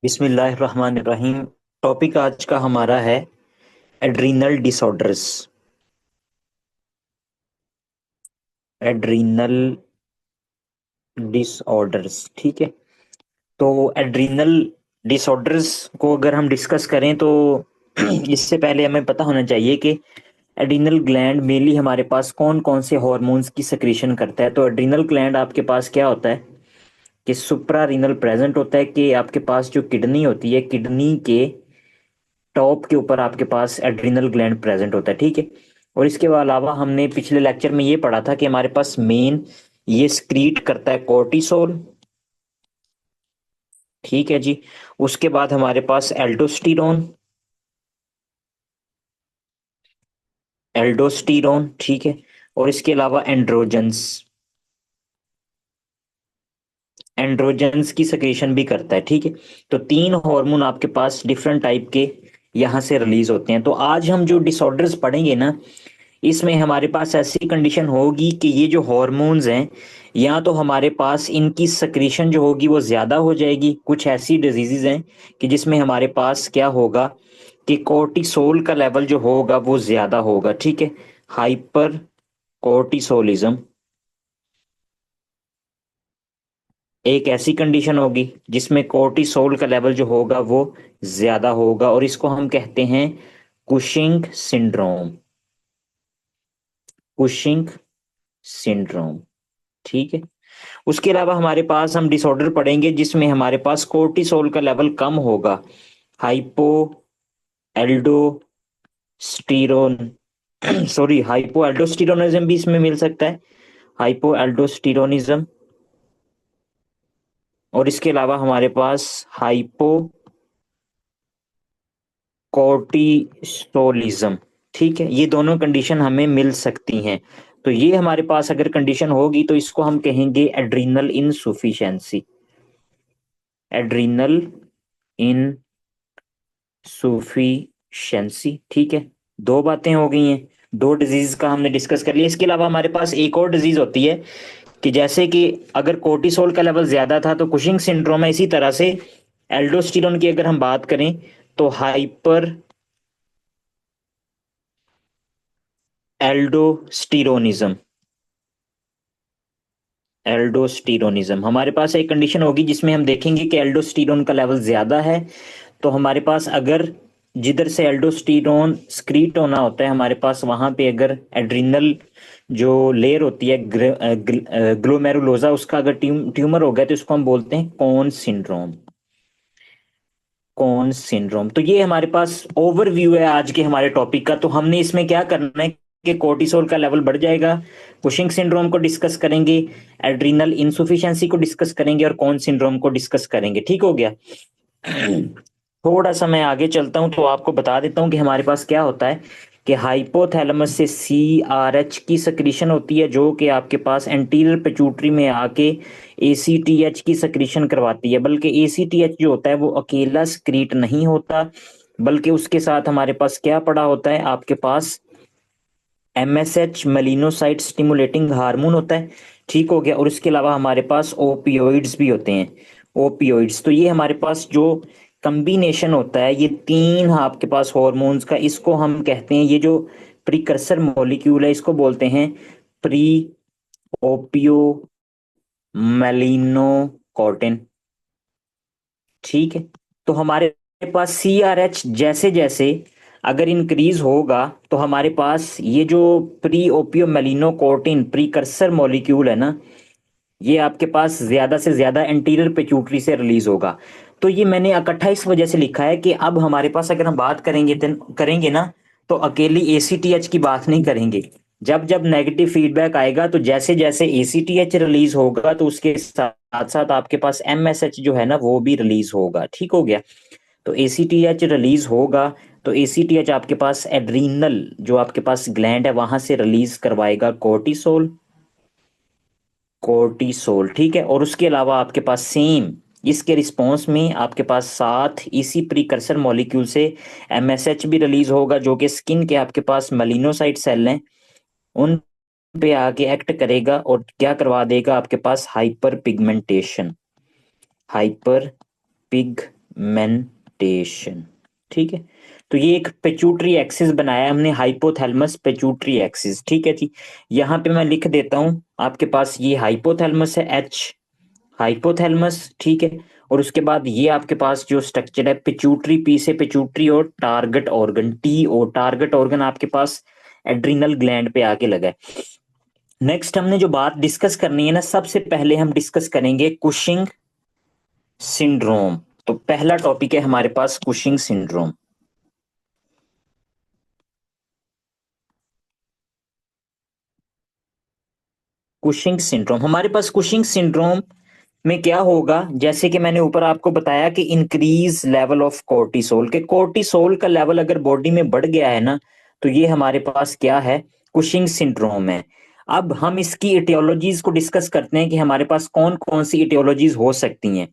बिस्मिल्लाहिर्रहमानिर्रहीम। टॉपिक आज का हमारा है एड्रीनल डिसऑर्डर्स। एड्रीनल डिसऑर्डर्स, ठीक है। तो एड्रीनल डिसऑर्डर्स को अगर हम डिस्कस करें तो इससे पहले हमें पता होना चाहिए कि एड्रीनल ग्लैंड मेनली हमारे पास कौन कौन से हॉर्मोन्स की सिक्रीशन करता है। तो एड्रीनल ग्लैंड आपके पास क्या होता है कि सुप्रा रीनल प्रेजेंट होता है, कि आपके पास जो किडनी होती है, किडनी के टॉप के ऊपर आपके पास एड्रिनल ग्लैंड प्रेजेंट होता है, ठीक है। और इसके अलावा हमने पिछले लेक्चर में ये पढ़ा था कि हमारे पास मेन ये स्क्रीट करता है कोर्टिसोल, ठीक है जी। उसके बाद हमारे पास एल्डोस्टिरोन, एल्डोस्टिरोन, ठीक है। और इसके अलावा एंड्रोजन्स, एंड्रोजन्स की सिक्रीशन भी करता है, ठीक है। तो तीन हार्मोन आपके पास डिफरेंट टाइप के यहाँ से रिलीज होते हैं। तो आज हम जो डिसऑर्डर्स पढ़ेंगे ना, इसमें हमारे पास ऐसी कंडीशन होगी कि ये जो हॉर्मोन्स हैं, या तो हमारे पास इनकी सक्रीशन जो होगी वो ज़्यादा हो जाएगी। कुछ ऐसी डिजीजेज हैं कि जिसमें हमारे पास क्या होगा कि कोर्टिसोल का लेवल जो होगा वो ज़्यादा होगा, ठीक है। हाइपर कोर्टिसोलिज्म एक ऐसी कंडीशन होगी जिसमें कोर्टिसोल का लेवल जो होगा वो ज़्यादा होगा, और इसको हम कहते हैं कुशिंग सिंड्रोम। कुशिंग सिंड्रोम, ठीक है। उसके अलावा हमारे पास हम डिसऑर्डर पढ़ेंगे जिसमें हमारे पास कोर्टिसोल का लेवल कम होगा। हाइपो एल्डोस्टिरोन सॉरी, हाइपो एल्डोस्टिरोनिज्म भी इसमें मिल सकता है, हाइपो एल्डोस्टिरोनिज्म। और इसके अलावा हमारे पास हाइपो कोर्टिसोलिज्म, ठीक है। ये दोनों कंडीशन हमें मिल सकती हैं। तो ये हमारे पास अगर कंडीशन होगी तो इसको हम कहेंगे एड्रीनल इनसुफिशियंसी। एड्रीनल इनसुफिशियंसी, ठीक है। दो बातें हो गई हैं, दो डिजीज का हमने डिस्कस कर लिया। इसके अलावा हमारे पास एक और डिजीज होती है कि जैसे कि अगर कोर्टिसोल का लेवल ज्यादा था तो कुशिंग सिंड्रोम है। इसी तरह से एल्डोस्टिरोन की अगर हम बात करें तो हाइपर एल्डोस्टिरोनिज्म। एल्डोस्टिरोनिज्म हमारे पास एक कंडीशन होगी जिसमें हम देखेंगे कि एल्डोस्टिरोन का लेवल ज्यादा है। तो हमारे पास अगर जिधर से एल्डोस्टिरोन स्क्रीट होना होता है, हमारे पास वहां पे अगर एड्रिनल जो लेयर होती है ग्लोमेरुलोजा, उसका अगर ट्यूमर हो गया तो इसको हम बोलते हैं कॉन सिंड्रोम। Cone syndrome. तो ये हमारे पास ओवरव्यू है आज के हमारे टॉपिक का। तो हमने इसमें क्या करना है कि कोर्टिसोल का लेवल बढ़ जाएगा, कुशिंग सिंड्रोम को डिस्कस करेंगे, एड्रीनल इनसुफिशियंसी को डिस्कस करेंगे, और कॉन सिंड्रोम को डिस्कस करेंगे, ठीक हो गया। थोड़ा सा मैं आगे चलता हूं तो आपको बता देता हूं कि हमारे पास क्या होता है कि हाइपोथैलेमस से CRH की सक्रीशन होती है, जो कि आपके पास एंटीरियर पिट्यूटरी में आके ACTH की सक्रीशन करवाती है। बल्कि ACTH जो होता है वो अकेला सक्रीट नहीं होता, बल्कि उसके साथ हमारे पास क्या पड़ा होता है, आपके पास MSH मेलिनोसाइट स्टिमुलेटिंग हार्मोन होता है, ठीक हो गया। और इसके अलावा हमारे पास ओपियोइड्स भी होते हैं। ओपियोइड्स, तो ये हमारे पास जो कम्बिनेशन होता है ये तीन आपके पास हॉर्मोन्स का, इसको हम कहते हैं, ये जो प्रिकर्सर मॉलिक्यूल है इसको बोलते हैं प्री ओपियो मेलिनोकॉर्टिन, ठीक है। तो हमारे पास CRH जैसे जैसे अगर इंक्रीज होगा तो हमारे पास ये जो प्री ओपियो मेलिनोकोर्टिन प्रीकर्सर मॉलिक्यूल है ना, ये आपके पास ज्यादा से ज्यादा एंटीरियर पिट्यूटरी से रिलीज होगा। तो ये मैंने इकट्ठा इस वजह से लिखा है कि अब हमारे पास अगर हम बात करेंगे ना, तो अकेली ACTH की बात नहीं करेंगे। जब जब नेगेटिव फीडबैक आएगा तो जैसे जैसे ACTH रिलीज होगा तो उसके साथ साथ आपके पास MSH जो है ना वो भी रिलीज होगा, ठीक हो गया। तो ACTH रिलीज होगा तो ACTH आपके पास एड्रीनल जो आपके पास ग्लैंड है वहां से रिलीज करवाएगा कोर्टिसोल। कोर्टिसोल, ठीक है। और उसके अलावा आपके पास सेम इसके रिस्पॉन्स में आपके पास साथ इसी प्रीकर्सर मॉलिक्यूल से MSH भी रिलीज होगा, जो कि स्किन के आपके पास मेलिनोसाइट सेल हैं उन पे आके एक्ट करेगा और क्या करवा देगा, आपके पास हाइपर पिगमेंटेशन। Hyper segmentation. ठीक है, तो ये एक पिट्यूटरी एक्सिस बनाया हमने, हाइपोथैलेमस पिट्यूटरी एक्सिस। ठीक है जी, यहाँ पे मैं लिख देता हूं, आपके पास ये हाइपोथैलेमस है, एच हाइपोथैलेमस। ठीक है, और उसके बाद ये आपके पास जो स्ट्रक्चर है पिट्यूटरी, पी से पिट्यूटरी, और target organ T O, target organ आपके पास एड्रिनल ग्लैंड पे आके लगा है। नेक्स्ट हमने जो बात डिस्कस करनी है ना, सबसे पहले हम डिस्कस करेंगे कुशिंग सिंड्रोम। तो पहला टॉपिक है हमारे पास कुशिंग सिंड्रोम। कुशिंग सिंड्रोम, हमारे पास कुशिंग सिंड्रोम में क्या होगा, जैसे कि मैंने ऊपर आपको बताया कि इंक्रीज लेवल ऑफ कोर्टिसोल, के कोर्टिसोल का लेवल अगर बॉडी में बढ़ गया है ना, तो ये हमारे पास क्या है, कुशिंग सिंड्रोम है। अब हम इसकी इटियोलॉजीज को डिस्कस करते हैं कि हमारे पास कौन कौन सी इटियोलॉजीज हो सकती हैं।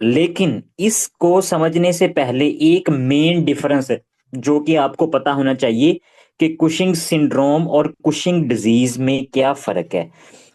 लेकिन इसको समझने से पहले एक मेन डिफरेंस है जो कि आपको पता होना चाहिए कि कुशिंग सिंड्रोम और कुशिंग डिजीज में क्या फर्क है।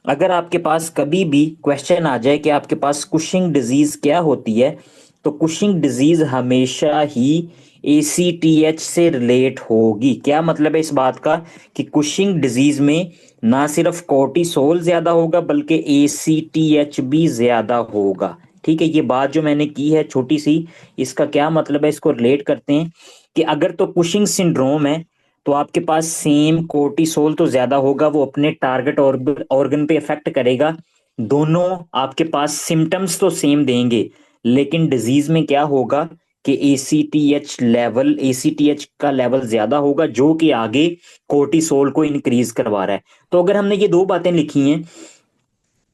अगर आपके पास कभी भी क्वेश्चन आ जाए कि आपके पास कुशिंग डिजीज क्या होती है, तो कुशिंग डिजीज हमेशा ही ACTH से रिलेट होगी। क्या मतलब है इस बात का, कि कुशिंग डिजीज में ना सिर्फ कोर्टिसोल ज्यादा होगा बल्कि ACTH भी ज्यादा होगा। ठीक है, ये बात जो मैंने की है छोटी सी, इसका क्या मतलब है, इसको रिलेट करते हैं कि अगर तो कुशिंग सिंड्रोम है तो आपके पास सेम कोर्टिसोल तो ज्यादा होगा, वो अपने टारगेट ऑर्गन पे इफेक्ट करेगा, दोनों आपके पास सिम्टम्स तो सेम देंगे, लेकिन डिजीज में क्या होगा कि ACTH का लेवल ज्यादा होगा जो कि आगे कोर्टिसोल को इंक्रीज करवा रहा है। तो अगर हमने ये दो बातें लिखी हैं,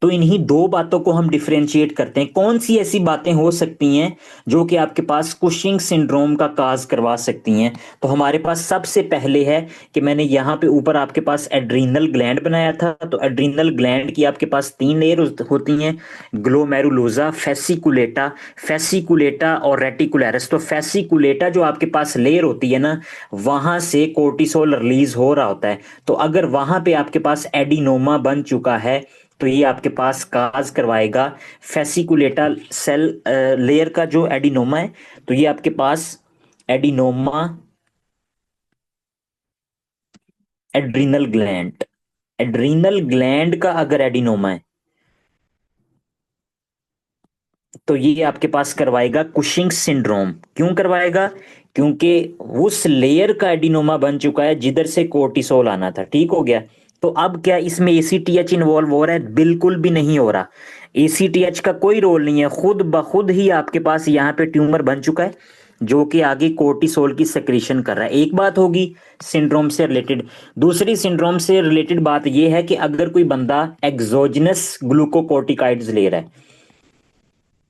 तो इन्हीं दो बातों को हम डिफरेंशिएट करते हैं, कौन सी ऐसी बातें हो सकती हैं जो कि आपके पास कुशिंग सिंड्रोम का काज करवा सकती हैं। तो हमारे पास सबसे पहले है कि मैंने यहाँ पे ऊपर आपके पास एड्रीनल ग्लैंड बनाया था, तो एड्रीनल ग्लैंड की आपके पास तीन लेयर होती हैं, ग्लोमेरुलोजा, फेसिकुलेटा, फेसिकुलेटा और रेटिकुलरिस। तो फेसिकुलेटा जो आपके पास लेयर होती है ना, वहां से कोर्टिसोल रिलीज हो रहा होता है। तो अगर वहां पे आपके पास एडिनोमा बन चुका है, तो ये आपके पास काज करवाएगा फेसिकुलेटा सेल लेयर का जो एडिनोमा है, तो ये आपके पास adenoma adrenal gland, adrenal gland का अगर एडिनोमा है तो ये आपके पास करवाएगा कुशिंग सिंड्रोम। क्यों करवाएगा, क्योंकि उस लेयर का एडिनोमा बन चुका है जिधर से कोर्टिसोल आना था। ठीक हो गया, तो अब क्या इसमें ACTH इन्वॉल्व हो रहा है, बिल्कुल भी नहीं हो रहा। ACTH का कोई रोल नहीं है, खुद ब खुद ही आपके पास यहाँ पे ट्यूमर बन चुका है जो कि आगे कोर्टिसोल की सेक्रेशन कर रहा है। एक बात होगी सिंड्रोम से रिलेटेड। दूसरी सिंड्रोम से रिलेटेड बात यह है कि अगर कोई बंदा एक्सोजिनस ग्लूकोकोर्टिकाइड्स ले रहा है,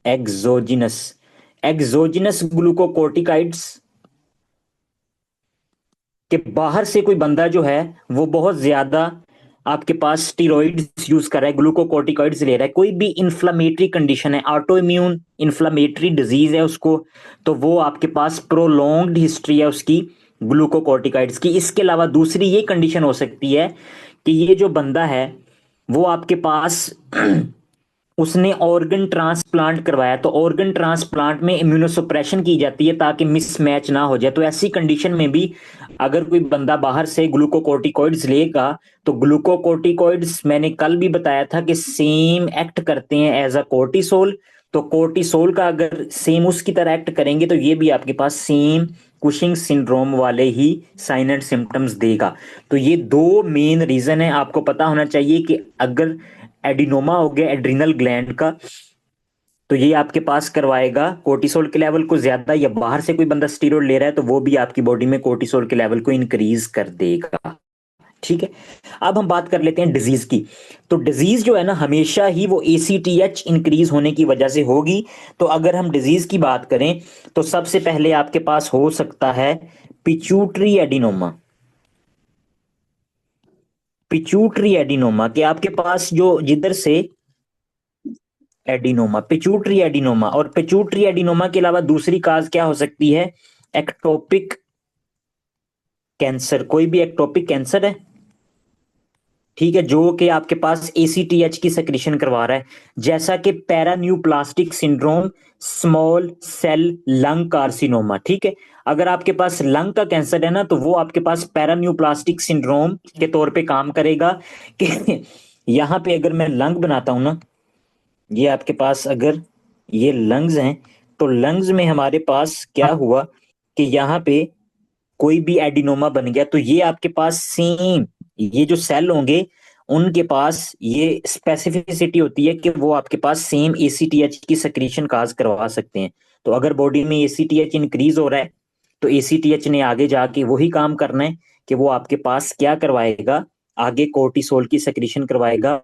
एक्सोजिनस एक्सोजिनस ग्लूकोकोर्टिकाइड्स के बाहर से कोई बंदा जो है वो बहुत ज्यादा आपके पास स्टीरॉइड्स यूज कर रहा है, ग्लूकोकोर्टिकॉइड्स ले रहा है, कोई भी इंफ्लामेटरी कंडीशन है, ऑटो इम्यून इंफ्लामेटरी डिजीज है उसको, तो वो आपके पास प्रोलॉन्ग्ड हिस्ट्री है उसकी ग्लूकोकोर्टिकॉइड्स की। इसके अलावा दूसरी ये कंडीशन हो सकती है कि ये जो बंदा है वो आपके पास उसने ऑर्गन ट्रांसप्लांट करवाया, तो ऑर्गन ट्रांसप्लांट में इम्यूनोसुप्रेशन की जाती है ताकि मिसमैच ना हो जाए। तो ऐसी कंडीशन में भी अगर कोई बंदा बाहर से ग्लूकोकोर्टिकॉइड्स लेगा, तो ग्लूकोकोर्टिकॉइड्स मैंने कल भी बताया था कि सेम एक्ट करते हैं एज अ कोर्टिसोल। तो कोर्टिसोल का अगर सेम उसकी तरह एक्ट करेंगे तो ये भी आपके पास सेम कुशिंग सिंड्रोम वाले ही साइन एंड सिम्टम्स देगा। तो ये दो मेन रीजन है, आपको पता होना चाहिए कि अगर एडिनोमा हो गया एड्रिनल ग्लैंड का, तो ये आपके पास करवाएगा कोर्टिसोल के लेवल को ज्यादा, या बाहर से कोई बंदा स्टीरॉइड ले रहा है तो वो भी आपकी बॉडी में कोर्टिसोल के लेवल को इंक्रीज कर देगा। ठीक है, अब हम बात कर लेते हैं डिजीज की। तो डिजीज जो है ना हमेशा ही वो ACTH इंक्रीज होने की वजह से होगी। तो अगर हम डिजीज की बात करें तो सबसे पहले आपके पास हो सकता है पिट्यूटरी एडिनोमा। पिट्यूटरी एडिनोमा के आपके पास जो जिधर से एडिनोमा, पिट्यूटरी एडिनोमा, और पिट्यूटरी एडिनोमा के अलावा दूसरी काज क्या हो सकती है, एक्टोपिक कैंसर। कोई भी एक्टोपिक कैंसर है, ठीक है, जो कि आपके पास एसीटीएच की सेक्रेशन करवा रहा है, जैसा कि paraneoplastic syndrome, small cell lung carcinoma. ठीक है, अगर आपके पास लंग का कैंसर है ना, तो वो आपके पास पैरान्यूप्लास्टिक सिंड्रोम के तौर पे काम करेगा। कि यहाँ पे अगर मैं लंग बनाता हूं ना, ये आपके पास अगर ये लंग्स हैं, तो लंग्स में हमारे पास क्या हुआ कि यहाँ पे कोई भी एडिनोमा बन गया, तो ये आपके पास सेम ये जो सेल होंगे, उनके पास ये स्पेसिफिसिटी होती है कि वो आपके पास सेम एसीटीएच की सक्रीशन काज करवा सकते हैं। तो अगर बॉडी में एसीटीएच इंक्रीज हो रहा है, तो एसीटीएच ने आगे जाके वही काम करना है कि वो आपके पास क्या करवाएगा, आगे कोर्टिसोल की सक्रीशन करवाएगा,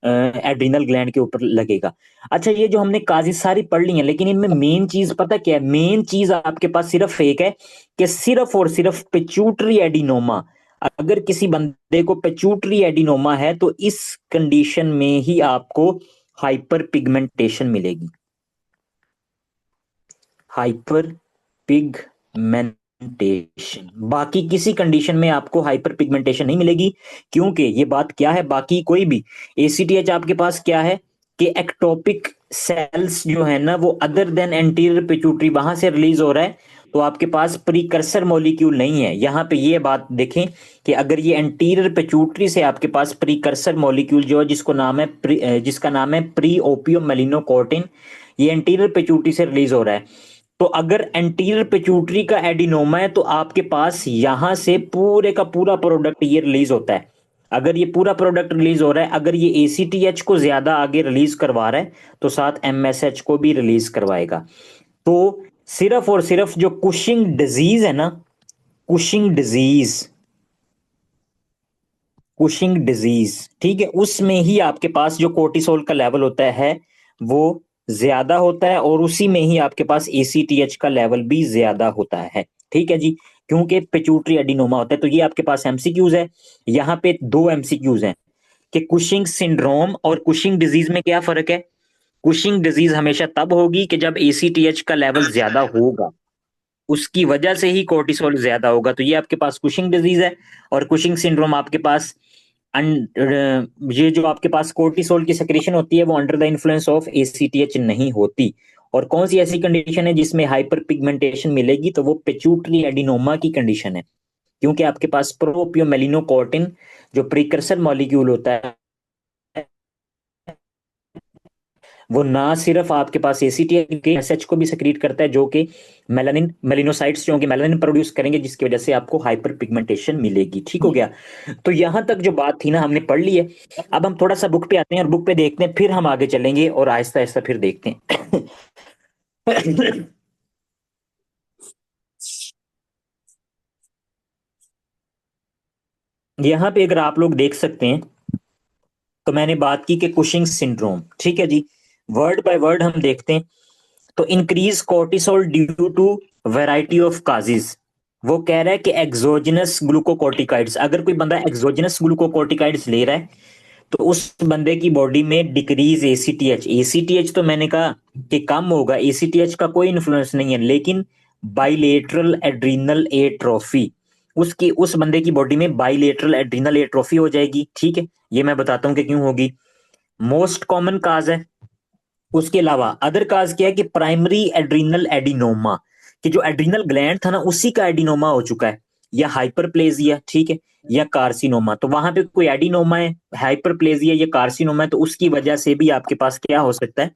एड्रिनल ग्लैंड के ऊपर लगेगा। अच्छा, ये जो हमने काजेज सारी पढ़ ली हैं, लेकिन इनमें मेन चीज पता क्या है? मेन चीज आपके पास सिर्फ एक है, कि सिर्फ और सिर्फ पिट्यूटरी एडिनोमा। अगर किसी बंदे को पिट्यूटरी एडिनोमा है, तो इस कंडीशन में ही आपको हाइपर पिगमेंटेशन मिलेगी। हाइपर पिगमेंटेशन, बाकी किसी कंडीशन में आपको हाइपर पिगमेंटेशन नहीं मिलेगी। क्योंकि ये बात क्या है, बाकी कोई भी एसीटीएच आपके पास क्या है कि एक्टोपिक सेल्स जो है ना, वो अदर देन एंटीरियर पिट्यूटरी वहां से रिलीज हो रहा है, तो आपके पास प्रीकर्सर मॉलिक्यूल नहीं है। यहाँ पे ये बात देखें कि अगर ये एंटीरियर पिट्यूटरी से आपके पास प्रीकर्सर मॉलिक्यूल जो है, जिसका नाम है प्री ओपियम मेलिनोकोर्टिन, ये एंटीरियर पिट्यूटरी से रिलीज हो रहा है। तो अगर एंटीरियर पिट्यूटरी का एडिनोमा है, तो आपके पास यहां से पूरे का पूरा प्रोडक्ट ये रिलीज होता है। अगर ये पूरा प्रोडक्ट रिलीज हो रहा है, अगर ये एसीटीएच को ज्यादा आगे रिलीज करवा रहा है, तो साथ एमएसएच को भी रिलीज करवाएगा। तो सिर्फ और सिर्फ जो कुशिंग डिजीज है ना, कुशिंग डिजीज, कुशिंग डिजीज, ठीक है, उसमें ही आपके पास जो कोर्टिसोल का लेवल होता है वो ज्यादा होता है, और उसी में ही आपके पास एसीटीएच का लेवल भी ज्यादा होता है। ठीक है जी, क्योंकि पिट्यूटरी एडिनोमा होता है। तो ये आपके पास एमसीक्यूज है, यहाँ पे दो एमसीक्यूज हैं कि कुशिंग सिंड्रोम और कुशिंग डिजीज में क्या फर्क है। कुशिंग डिजीज हमेशा तब होगी कि जब एसीटीएच का लेवल ज्यादा होगा, उसकी वजह से ही कोर्टिसोल ज्यादा होगा। तो ये आपके पास कुशिंग डिजीज है। और कुशिंग सिंड्रोम आपके पास ये जो आपके पास कोर्टिसोल की सेक्रेशन होती है, वो under the influence of ACTH नहीं होती। और कौन सी ऐसी कंडीशन है जिसमें हाइपर पिगमेंटेशन मिलेगी? तो वो पिट्यूटरी एडिनोमा की कंडीशन है, क्योंकि आपके पास प्रोपियोमेलिनोकोर्टिन जो प्रीकर्सर मॉलिक्यूल होता है, वो ना सिर्फ आपके पास एसीटीएच के एसएच को भी सेक्रीट करता है, जो कि मेलानिन मेलिनोसाइट्स जो होंगे मेलानिन प्रोड्यूस करेंगे, जिसकी वजह से आपको हाइपर पिगमेंटेशन मिलेगी। ठीक हो गया? तो यहां तक जो बात थी ना, हमने पढ़ ली है। अब हम थोड़ा सा बुक पे आते हैं और बुक पे देखते हैं, फिर हम आगे चलेंगे और आहिस्ता आहिस्ता फिर देखते हैं। यहाँ पे अगर आप लोग देख सकते हैं, तो मैंने बात की कि कुशिंग सिंड्रोम। ठीक है जी, वर्ड बाय वर्ड हम देखते हैं। तो increase cortisol due to variety of causes. वो कह रहा है कि एक्सोजिनस ग्लूकोकोर्टिकाइड्स, अगर कोई बंदा एक्सोजिनस ग्लूकोकोर्टिकाइड्स ले रहा है, तो उस बंदे की बॉडी में डिक्रीज एसीटीएच। एसीटीएच तो मैंने कहा कि कम होगा, एसीटीएच का कोई इन्फ्लुएंस नहीं है, लेकिन बाइलेटरल एड्रीनल एट्रोफी, उसकी उस बंदे की बॉडी में बाइलेटरल एड्रीनल एट्रोफी हो जाएगी। ठीक है, ये मैं बताता हूं कि क्यों होगी। मोस्ट कॉमन काज है। उसके अलावा अदर काज क्या है कि प्राइमरी एड्रीनल एडिनोमा, कि जो एड्रीनल ग्लैंड था ना, उसी का एडिनोमा हो चुका है, या हाइपरप्लेजिया, ठीक है, या कार्सिनोमा। तो वहां पे कोई एडिनोमा है, हाइपरप्लेजिया या कार्सिनोमा है, तो उसकी वजह से भी आपके पास क्या हो सकता है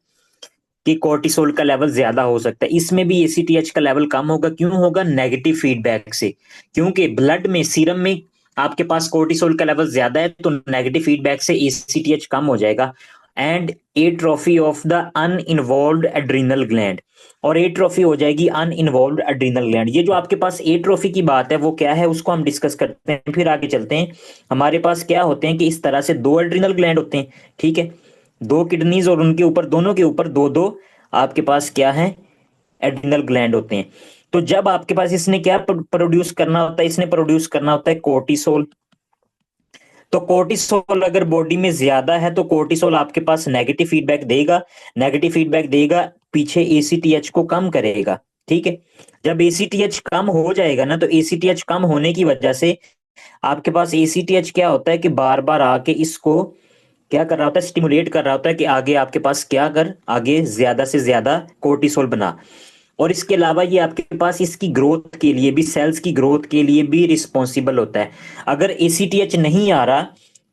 कि कोर्टिसोल का लेवल ज्यादा हो सकता है। इसमें भी एसीटीएच का लेवल कम होगा। क्यों होगा? नेगेटिव फीडबैक से, क्योंकि ब्लड में, सीरम में आपके पास कोर्टिसोल का लेवल ज्यादा है, तो नेगेटिव फीडबैक से एसीटीएच कम हो जाएगा। And atrophy of the uninvolved adrenal gland, और एट्रोफी हो जाएगी अनइन्वॉल्व्ड एड्रीनल ग्लैंड। ये जो आपके पास एट्रोफी की बात है, वो क्या है, उसको हम डिस्कस करते हैं, फिर आगे चलते हैं। हमारे पास क्या होते हैं कि इस तरह से दो एड्रीनल ग्लैंड होते हैं। ठीक है, दो किडनीज, और उनके ऊपर, दोनों के ऊपर दो दो आपके पास क्या है, एड्रिनल ग्लैंड होते हैं। तो जब आपके पास इसने क्या प्रोड्यूस करना होता है, इसने प्रोड्यूस करना होता है कोर्टिसोल। तो कोर्टिसोल अगर बॉडी में ज्यादा है, तो कोर्टिसोल आपके पास नेगेटिव फीडबैक देगा। नेगेटिव फीडबैक देगा, पीछे एसीटीएच को कम करेगा। ठीक है, जब एसीटीएच कम हो जाएगा ना, तो एसीटीएच कम होने की वजह से आपके पास एसीटीएच क्या होता है कि बार बार आके इसको क्या कर रहा होता है, स्टिमुलेट कर रहा होता है कि आगे आपके पास क्या कर, आगे ज्यादा से ज्यादा कोर्टिसोल बना। और इसके अलावा ये आपके पास इसकी ग्रोथ के लिए भी, सेल्स की ग्रोथ के लिए भी रिस्पॉन्सिबल होता है। अगर एसीटीएच नहीं आ रहा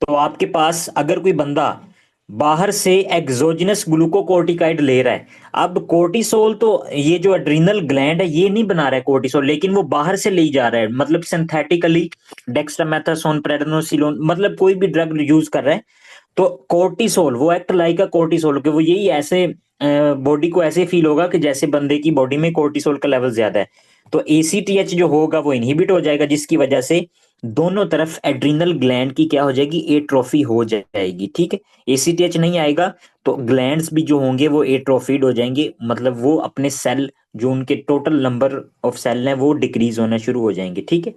तो आपके पास अगर कोई बंदा बाहर से एक्सोजिनस ग्लूकोकोर्टिकाइड ले रहा है, अब कोर्टिसोल तो ये जो एड्रिनल ग्लैंड है ये नहीं बना रहा है कोर्टिसोल, लेकिन वो बाहर से ले जा रहा है, मतलब सिंथेटिकली डेक्सामेथासोन, प्रेडनोसिलोन, मतलब कोई भी ड्रग यूज कर रहा है। तो कोर्टिसोल वो एक्ट लाइक अ कोर्टिसोल, कि वो यही ऐसे बॉडी को ऐसे फील होगा कि जैसे बंदे की बॉडी में कोर्टिसोल का लेवल ज्यादा है। तो एसीटीएच जो होगा वो इनहिबिट हो जाएगा, जिसकी वजह से दोनों तरफ एड्रिनल ग्लैंड की क्या हो जाएगी, एट्रोफी हो जाएगी। ठीक है, एसीटीएच नहीं आएगा तो ग्लैंड्स भी जो होंगे वो एट्रोफीड हो जाएंगे, मतलब वो अपने सेल, जो उनके टोटल नंबर ऑफ सेल हैं वो डिक्रीज होना शुरू हो जाएंगे। ठीक है।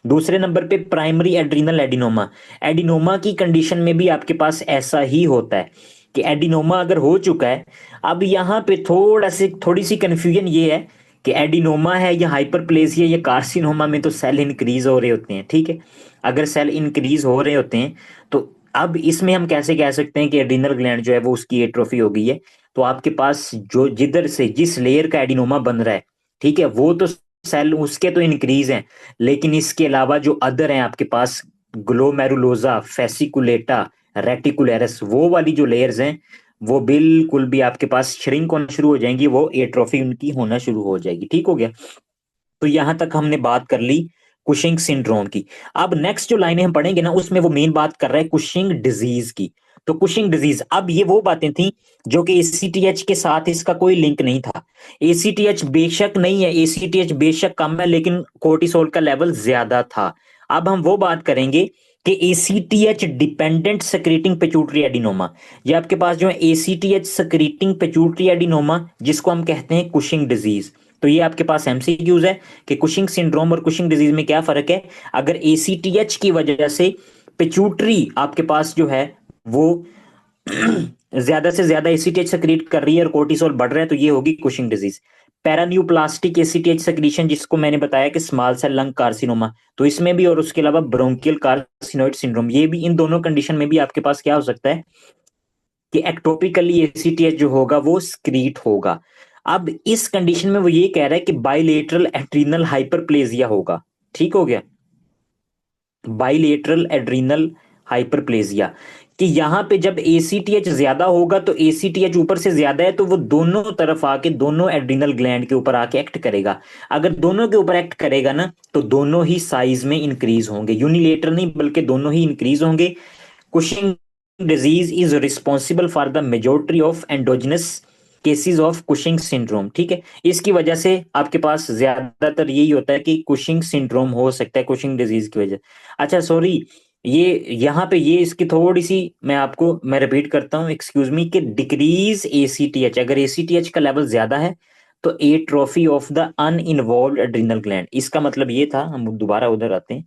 दूसरे नंबर पे प्राइमरी एड्रीनल एडिनोमा। एडिनोमा की कंडीशन में भी आपके पास ऐसा ही होता है कि एडिनोमा अगर हो चुका है, अब यहाँ पे थोड़ी सी कंफ्यूजन ये है कि एडिनोमा है या हाइपरप्लेसिया या कार्सिनोमा में तो सेल इंक्रीज हो रहे होते हैं। ठीक है, अगर सेल इंक्रीज हो रहे होते हैं तो अब इसमें हम कैसे कह सकते हैं कि एड्रीनल ग्लैंड जो है वो उसकी एट्रोफी हो गई है। तो आपके पास जो जिधर से जिस लेयर का एडिनोमा बन रहा है, ठीक है, वो तो सेल उसके तो इंक्रीज हैं, लेकिन इसके अलावा जो अदर हैं आपके पास, ग्लोमेरुलोजा, फेसिकुलेटा, रेटिकुलेरस, वो वाली जो लेयर्स हैं वो बिल्कुल भी आपके पास श्रिंक होना शुरू हो जाएंगी, वो एट्रोफी उनकी होना शुरू हो जाएगी। ठीक हो गया। तो यहां तक हमने बात कर ली कुशिंग सिंड्रोम की। अब नेक्स्ट जो लाइनें हम पढ़ेंगे ना उसमें वो मेन बात कर रहा है कुशिंग डिजीज की। तो कुशिंग डिजीज, अब ये वो बातें थी जो कि एसीटीएच के साथ इसका कोई लिंक नहीं था। एसीटीएच बेशक नहीं है, एसीटीएच बेशक कम है, लेकिन कोर्टिसोल का लेवल ज्यादा था। अब हम वो बात करेंगे कि ACTH dependent secreting pituitary adenoma. ये आपके पास जो है एसीटीएच सेक्रेटिंग पिट्यूटरी एडिनोमा, जिसको हम कहते हैं कुशिंग डिजीज। तो ये आपके पास एमसीक्यूज है कि कुशिंग सिंड्रोम और कुशिंग डिजीज में क्या फर्क है। अगर एसीटीएच की वजह से पिट्यूटरी आपके पास जो है वो ज्यादा से ज्यादा एसीटीएच सेक्रेट कर रही है और कोर्टिसोल बढ़ रहा है, तो ये होगी कुशिंग डिजीज। पैरान्यूप्लास्टिक एसीटीएच सेक्रीशन, जिसको मैंने बताया कि स्मॉल सेल लंग कार्सिनोमा, तो इसमें भी, और उसके अलावा ब्रोंकियल कार्सिनोइड सिंड्रोम, ये भी, इन दोनों कंडीशन में भी आपके पास क्या हो सकता है कि एक्टोपिकली एसीटीएच जो होगा वो स्क्रीट होगा। अब इस कंडीशन में वो ये कह रहा है कि बाइलेटरल एड्रीनल हाइपरप्लेजिया होगा। ठीक हो गया, बाइलेटरल एड्रीनल हाइपरप्लेजिया, कि यहां पे जब एसीटीएच ज्यादा होगा तो एसीटीएच ऊपर से ज्यादा है तो वो दोनों तरफ आके, दोनों एड्रीनल ग्लैंड के ऊपर आके एक्ट करेगा। अगर दोनों के ऊपर एक्ट करेगा ना तो दोनों ही साइज में इंक्रीज होंगे, यूनिलेटरल नहीं बल्कि दोनों ही इंक्रीज होंगे। Cushing disease is responsible for the majority of endogenous cases of Cushing syndrome. ठीक है, इसकी वजह से आपके पास ज्यादातर यही होता है कि कुशिंग सिंड्रोम हो सकता है कुशिंग डिजीज की वजह। अच्छा सॉरी, ये यहाँ पे ये इसकी थोड़ी सी मैं रिपीट करता हूँ, एक्सक्यूज मी, कि डिक्रीज एसीटीएच, अगर एसीटीएच का लेवल ज्यादा है तो atrophy of the uninvolved adrenal gland. इसका मतलब ये था, हम दोबारा उधर आते हैं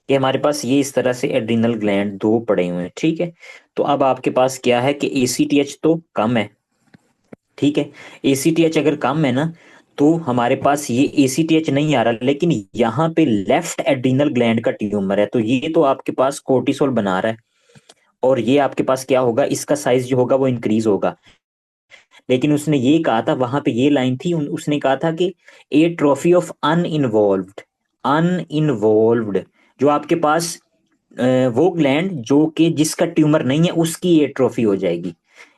कि हमारे पास ये इस तरह से एड्रिनल ग्लैंड दो पड़े हुए हैं। ठीक है, तो अब आपके पास क्या है कि एसीटीएच तो कम है। ठीक है, एसीटीएच अगर कम है ना तो हमारे पास ये एसीटीएच नहीं आ रहा, लेकिन यहाँ पे लेफ्ट एड्रिनल ग्लैंड का ट्यूमर है, तो ये तो आपके पास कोर्टिसोल बना रहा है और ये आपके पास क्या होगा, इसका साइज जो होगा वो इंक्रीज होगा। लेकिन उसने ये कहा था, वहां पे ये लाइन थी, उसने कहा था कि ए ट्रॉफी ऑफ अनइन्वॉल्व्ड, अनइन्वॉल्व्ड, जो आपके पास वो ग्लैंड जो कि जिसका ट्यूमर नहीं है उसकी एट्रोफी हो जाएगी।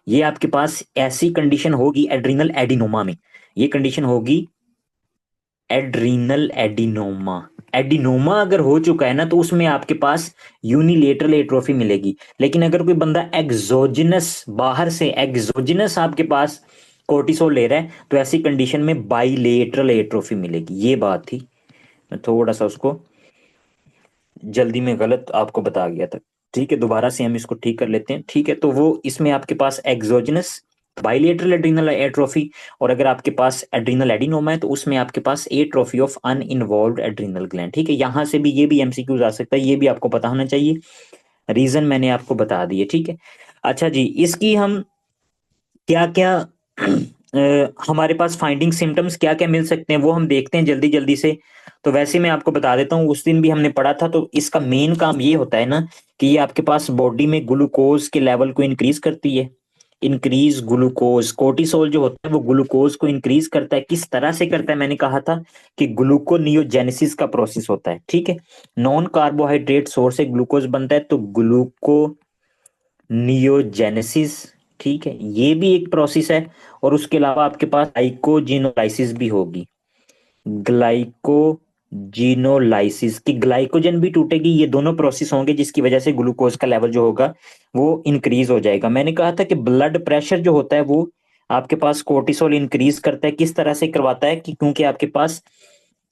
ये आपके पास ऐसी कंडीशन होगी एड्रिनल एडिनोमा में, ये कंडीशन होगी एड्रीनल एडिनोमा। एडिनोमा अगर हो चुका है ना तो उसमें आपके पास यूनिलेटरल एट्रोफी मिलेगी। लेकिन अगर कोई बंदा एक्सोजिनस, बाहर से एक्सोजिनस आपके पास कोर्टिसोल ले रहा है तो ऐसी कंडीशन में बाइलेटरल एट्रोफी मिलेगी। ये बात थी, मैं थोड़ा सा उसको जल्दी में गलत आपको बता गया था। ठीक है, दोबारा से हम इसको ठीक कर लेते हैं। ठीक है, तो वो इसमें आपके पास एक्सोजिनस बाइलेटरल एड्रिनल एट्रोफी, और अगर आपके पास एड्रिनल एडिनोमा है तो उसमें आपके पास एट्रोफी ऑफ अनइन्वॉल्व्ड एड्रिनल ग्लैंड। ठीक है, यहां से भी ये भी एमसीक्यूज आ सकता है, ये भी आपको पता होना चाहिए। रीजन मैंने आपको बता दिए। ठीक है, अच्छा जी, इसकी हम क्या क्या हमारे पास फाइंडिंग सिम्टम्स क्या क्या मिल सकते हैं वो हम देखते हैं जल्दी जल्दी से। तो वैसे मैं आपको बता देता हूँ, उस दिन भी हमने पढ़ा था। तो इसका मेन काम ये होता है ना कि ये आपके पास बॉडी में ग्लूकोज के लेवल को इंक्रीज करती है। इंक्रीज ग्लूकोज, कोर्टिसोल जो होता है वो ग्लूकोज को इंक्रीज करता है। किस तरह से करता है, मैंने कहा था कि ग्लूकोनियोजेनेसिस का प्रोसेस होता है, ठीक है। नॉन कार्बोहाइड्रेट सोर्स से ग्लूकोज बनता है, तो ग्लूकोनियोजेनेसिस, ठीक है, ये भी एक प्रोसेस है। और उसके अलावा आपके पास ग्लाइकोजिनोलाइसिस भी होगी। ग्लाइकोजिनोलाइसिस की ग्लाइकोजन भी टूटेगी, ये दोनों प्रोसेस होंगे जिसकी वजह से ग्लूकोज का लेवल जो होगा वो इंक्रीज हो जाएगा। मैंने कहा था कि ब्लड प्रेशर जो होता है वो आपके पास कोर्टिसोल इंक्रीज करता है। किस तरह से करवाता है कि क्योंकि आपके पास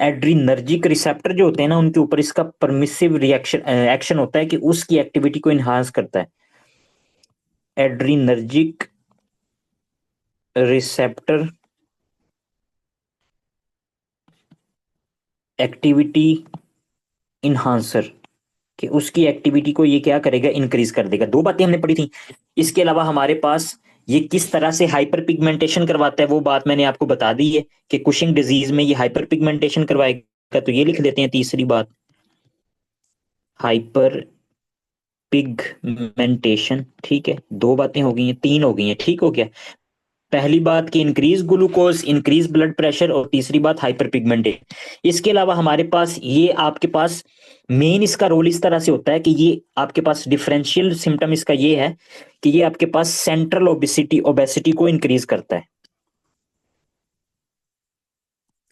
एड्रीनर्जिक रिसेप्टर जो होते हैं ना उनके ऊपर इसका परमिसिव रिएक्शन एक्शन होता है कि उसकी एक्टिविटी को इनहांस करता है। एड्रीनर्जिक रिसेप्टर एक्टिविटी इनहांसर, कि उसकी एक्टिविटी को ये क्या करेगा, इंक्रीज कर देगा। दो बातें हमने पढ़ी थी। इसके अलावा हमारे पास ये किस तरह से हाइपर पिगमेंटेशन करवाता है वो बात मैंने आपको बता दी है कि कुशिंग डिजीज में ये हाइपर पिगमेंटेशन करवाएगा। तो ये लिख देते हैं तीसरी बात, हाइपर पिगमेंटेशन, ठीक है। दो बातें हो गई हैं, तीन हो गई हैं, ठीक हो गया। पहली बात कि increase glucose, increase blood pressure, और तीसरी बात हाइपर पिगमेंटेशन। इसके अलावा हमारे पास ये आपके पास मेन इसका रोल इस तरह से होता है कि ये आपके पास डिफरेंशियल सिम्टम इसका ये है कि ये आपके पास सेंट्रल ओबेसिटी ओबेसिटी को इंक्रीज करता है।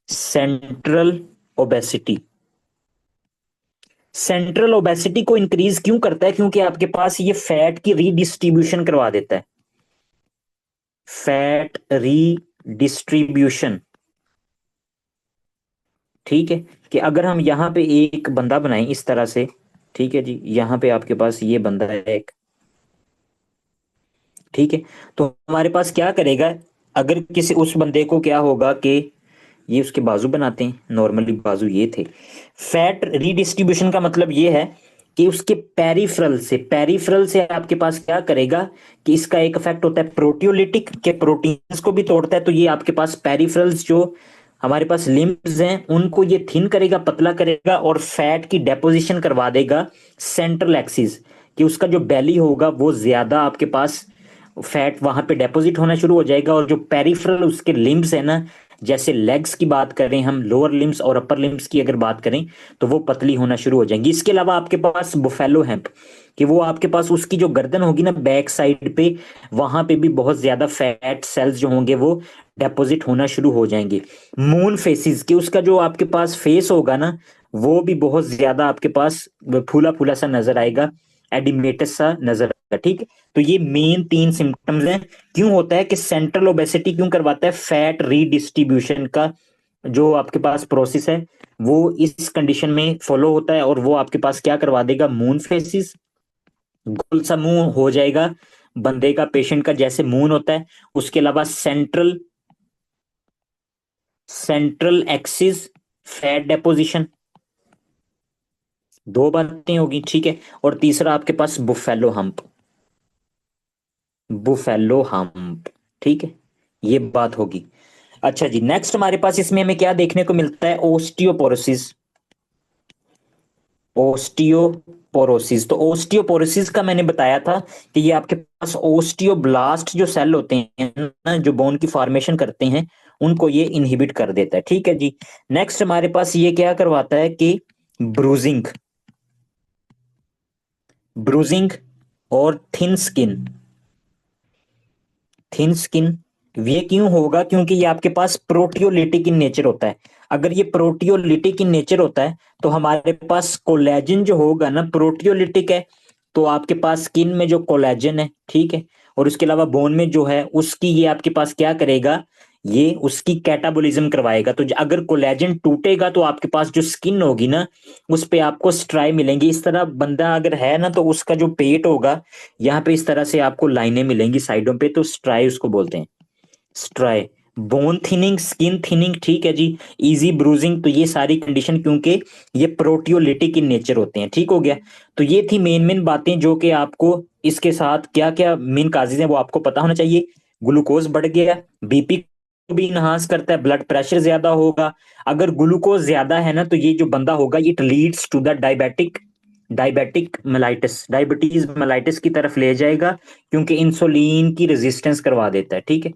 सेंट्रल ओबेसिटी, सेंट्रल ओबेसिटी को इंक्रीज क्यों करता है, क्योंकि आपके पास ये फैट की रीडिस्ट्रीब्यूशन करवा देता है। फैट रीडिस्ट्रीब्यूशन, ठीक है। कि अगर हम यहाँ पे एक बंदा बनाएं इस तरह से, ठीक है जी, यहाँ पे आपके पास ये बंदा है एक, ठीक है। तो हमारे पास क्या करेगा, अगर किसी उस बंदे को क्या होगा कि ये उसके बाजू बनाते हैं, नॉर्मली बाजू ये थे। फैट रीडिस्ट्रीब्यूशन का मतलब ये है कि उसके पेरिफेरल से आपके पास क्या करेगा कि इसका एक इफेक्ट होता है प्रोटियोलिटिक के, प्रोटीन्स को भी तोड़ता है। तो ये आपके पास पेरिफेरल्स जो हमारे पास लिम्ब्स हैं उनको ये थिन करेगा, पतला करेगा, और फैट की डेपोजिशन करवा देगा सेंट्रल एक्सिस, कि उसका जो बेली होगा वो ज्यादा आपके पास फैट वहां पे डेपोजिट होना शुरू हो जाएगा। और जो पेरिफेरल उसके लिम्ब्स है ना, जैसे लेग्स की बात करें हम, लोअर लिम्स और अपर लिम्स की अगर बात करें, तो वो पतली होना शुरू हो जाएंगी। इसके अलावा आपके पास बुफेलो हेम्प, कि वो आपके पास उसकी जो गर्दन होगी ना बैक साइड पे, वहां पे भी बहुत ज्यादा फैट सेल्स जो होंगे वो डेपोजिट होना शुरू हो जाएंगे। मून फेसिस, कि उसका जो आपके पास फेस होगा ना वो भी बहुत ज्यादा आपके पास फूला फूला सा नजर आएगा, एडिमेटस सा नजर आएगा, ठीक है। तो ये मेन तीन सिम्टम्स हैं। क्यों होता है कि सेंट्रल ओबेसिटी क्यों करवाता है, फैट रीडिस्ट्रीब्यूशन का जो आपके पास प्रोसेस है वो इस कंडीशन में फॉलो होता है, और वो आपके पास क्या करवा देगा, मून फेसिस, गोल सा मुंह हो जाएगा बंदे का, पेशेंट का जैसे मून होता है। उसके अलावा central central axis fat deposition, दो बातें होगी, ठीक है। और तीसरा आपके पास बुफेलो हम्प, बुफेलो हम्प, ठीक है, ये बात होगी। अच्छा जी, नेक्स्ट हमारे पास इसमें हमें क्या देखने को मिलता है, ओस्टियोपोरोसिस। ओस्टियोपोरोसिस, तो ओस्टियोपोरोसिस का मैंने बताया था कि ये आपके पास ओस्टियोब्लास्ट जो सेल होते हैं ना, जो बोन की फॉर्मेशन करते हैं, उनको ये इनहिबिट कर देता है, ठीक है जी। नेक्स्ट हमारे पास ये क्या करवाता है कि ब्रूजिंग, ब्रूजिंग और थिन स्किन, थिन स्किन, ये क्यों होगा, क्योंकि ये आपके पास प्रोटियोलिटिक इन नेचर होता है। अगर ये प्रोटियोलिटिक इन नेचर होता है तो हमारे पास कोलेजन जो होगा ना प्रोटियोलिटिक है, तो आपके पास स्किन में जो कोलेजन है, ठीक है, और उसके अलावा बोन में जो है उसकी ये आपके पास क्या करेगा, ये उसकी कैटाबोलिज्म करवाएगा। तो अगर कोलेजन टूटेगा तो आपके पास जो स्किन होगी ना उस पे आपको स्ट्राई मिलेंगी। इस तरह बंदा अगर है ना तो उसका जो पेट होगा यहाँ पे इस तरह से आपको लाइनें मिलेंगी साइडों पे, तो स्ट्राई उसको बोलते हैं, स्ट्राई। बोन थिनिंग, स्किन थिनिंग, ठीक है जी। इजी ब्रूजिंग, तो ये सारी कंडीशन क्योंकि ये प्रोटियोलिटिक इन नेचर होते हैं, ठीक हो गया। तो ये थी मेन मेन बातें जो कि आपको इसके साथ क्या क्या मेन काजेज हैं वो आपको पता होना चाहिए। ग्लूकोज बढ़ गया, बीपी भी इनहांस करता है, ब्लड प्रेशर ज्यादा होगा। अगर ग्लूकोज ज्यादा है ना तो ये जो बंदा होगा, it leads to the diabetic diabetic mellitus, diabetes mellitus की तरफ ले जाएगा, क्योंकि इंसुलिन की रेजिस्टेंस करवा देता है। ठीक है,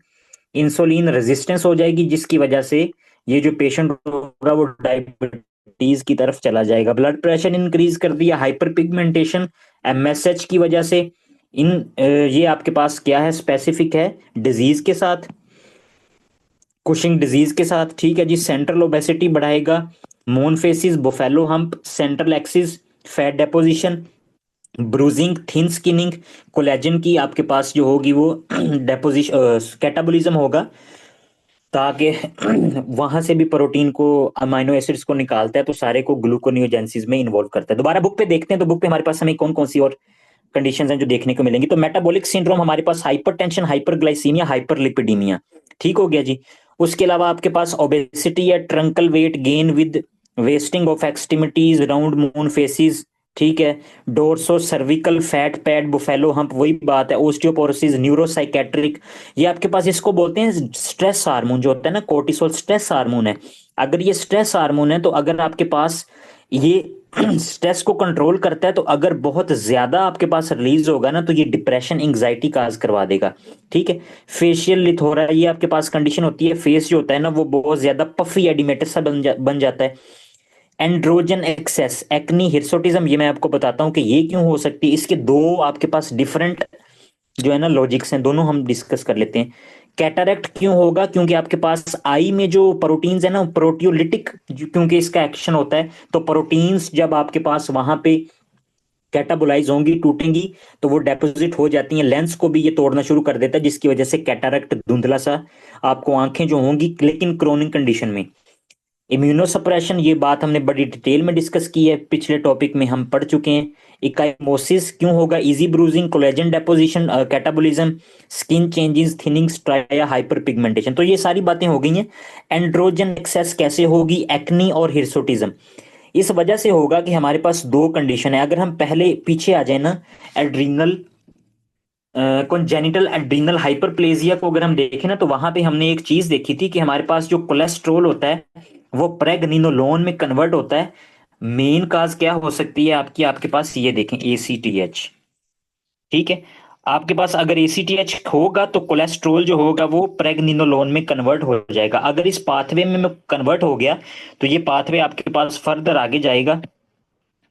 इंसुलिन रेजिस्टेंस हो जाएगी, जिसकी वजह से ये जो पेशेंट होगा वो डायबिटीज की तरफ चला जाएगा। ब्लड प्रेशर इंक्रीज कर दिया, हाइपर पिगमेंटेशन एमएसएच की वजह से। ये आपके पास क्या है, स्पेसिफिक है डिजीज के साथ, कुशिंग डिजीज के साथ। ठीक है जी, सेंट्रल ओबेसिटी बढ़ाएगा, moon faces, buffalo hump, central axis, fat deposition, bruising, thin skinning, collagen की आपके पास जो होगी वो डेपोजिशन, कैटाबोलिज्म होगा, ताकि वहां से भी प्रोटीन को, अमाइनो एसिड्स को निकालता है, तो सारे को ग्लूकोनियोजेंसिस में इन्वॉल्व करता है। दोबारा बुक पे देखते हैं, तो बुक पे हमारे पास हमें कौन कौन सी और कंडीशंस हैं जो देखने को मिलेंगी। तो मेटाबॉलिक सिंड्रोम हमारे पास हाइपरटेंशन, हाइपरग्लाइसीमिया, हाइपरलिपिडीमिया। ठीक हो गया जी। उसके अलावा आपके पास ओबेसिटी या truncal weight gain with wasting of extremities, round moon faces. ठीक है, dorso cervical fat pad, buffalo hump, वही बात है, ओस्टियोपोरोसिस, न्यूरोसाइकेट्रिक। ये आपके पास इसको बोलते हैं स्ट्रेस हार्मोन, जो होता है ना कोर्टिसोल, स्ट्रेस हार्मोन है। अगर ये स्ट्रेस हार्मोन है, तो अगर आपके पास ये स्ट्रेस को कंट्रोल करता है, तो अगर बहुत ज्यादा आपके पास रिलीज होगा ना, तो ये डिप्रेशन, एंग्जाइटी काज करवा देगा। ठीक है, फेशियल लिथोरा, ये आपके पास कंडीशन होती है, फेस जो होता है ना वो बहुत ज्यादा पफी एडिमेटस सा बन जाता है। एंड्रोजन एक्सेस, एक्नी, हिर्सोटिज्म, ये मैं आपको बताता हूँ कि ये क्यों हो सकती है। इसके दो आपके पास डिफरेंट जो है ना लॉजिक्स हैं, दोनों हम डिस्कस कर लेते हैं। कैटरेक्ट क्यों होगा, क्योंकि आपके पास आई में जो प्रोटीन्स है ना, प्रोटियोलिटिक, क्योंकि इसका एक्शन होता है, तो प्रोटीन्स जब आपके पास वहां पे कैटाबोलाइज होंगी, टूटेंगी, तो वो डेपोजिट हो जाती हैं, लेंस को भी ये तोड़ना शुरू कर देता है, जिसकी वजह से कैटरेक्ट, धुंधला सा आपको आंखें जो होंगी, लेकिन क्रोनिक कंडीशन में। इम्यूनोसप्रेशन, ये बात हमने बड़ी डिटेल में डिस्कस की है, पिछले टॉपिक में हम पढ़ चुके हैं। इकाइमोसिस क्यों होगा, easy bruising, collagen deposition, catabolism, skin changes, thinning, striae, hyperpigmentation, तो ये सारी बातें हो गई हैं। एंड्रोजन एक्सेस कैसे होगी, एक्नी और हिर्सुटिज्म, इस वजह से होगा कि हमारे पास दो कंडीशन है। अगर हम पहले पीछे आ जाए ना, एड्रीनल कॉन्जेनिटल एड्रीनल हाइपरप्लेजिया को अगर हम देखें ना, तो वहां पे हमने एक चीज देखी थी कि हमारे पास जो कोलेस्ट्रोल होता है वो प्रेगनिनोलोन में कन्वर्ट होता है। मेन काज क्या हो सकती है आपकी, आपके पास ये देखें, एसीटीएच। ठीक है, आपके पास अगर एसीटीएच होगा तो कोलेस्ट्रोल जो होगा वो प्रेगनिनोलोन में कन्वर्ट हो जाएगा। अगर इस पाथवे में कन्वर्ट हो गया, तो ये पाथवे आपके पास फर्दर आगे जाएगा,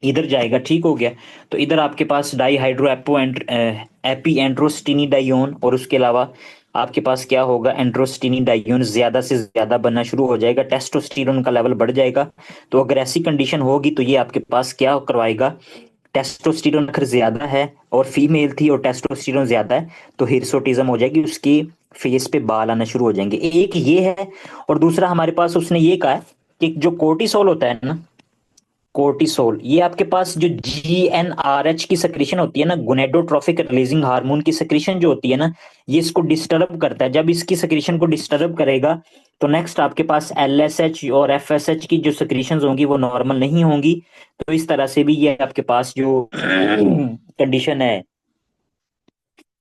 इधर जाएगा। ठीक हो गया, तो इधर आपके पास डाई हाइड्रो एपो एपी एंड्रोस्टिनिडाइन, और उसके अलावा आपके पास क्या होगा, एंड्रोस्टिनिडाइन ज्यादा से ज्यादा बनना शुरू हो जाएगा, टेस्टोस्टेरोन का लेवल बढ़ जाएगा। तो अगर ऐसी कंडीशन होगी, तो ये आपके पास क्या करवाएगा, टेस्टोस्टेरोन अगर ज्यादा है और फीमेल थी और टेस्टोस्टेरोन ज्यादा है, तो हिरसोटिज्म हो जाएगी, उसकी फेस पे बाल आना शुरू हो जाएंगे। एक ये है, और दूसरा हमारे पास उसने ये कहा है कि जो कोर्टिसोल होता है ना, कोर्टिसोल, ये आपके पास जो जीएनआरएच की सेक्रेशन होती है ना, गोनेडोट्रोफिक रिलीजिंग हार्मोन की सेक्रेशन जो होती है ना, ये इसको डिस्टर्ब करता है। जब इसकी सेक्रेशन को डिस्टर्ब करेगा, तो नेक्स्ट आपके पास एलएसएच और एफएसएच की जो सेक्रेशंस होंगी वो नॉर्मल नहीं होंगी। तो इस तरह से भी ये आपके पास जो कंडीशन है,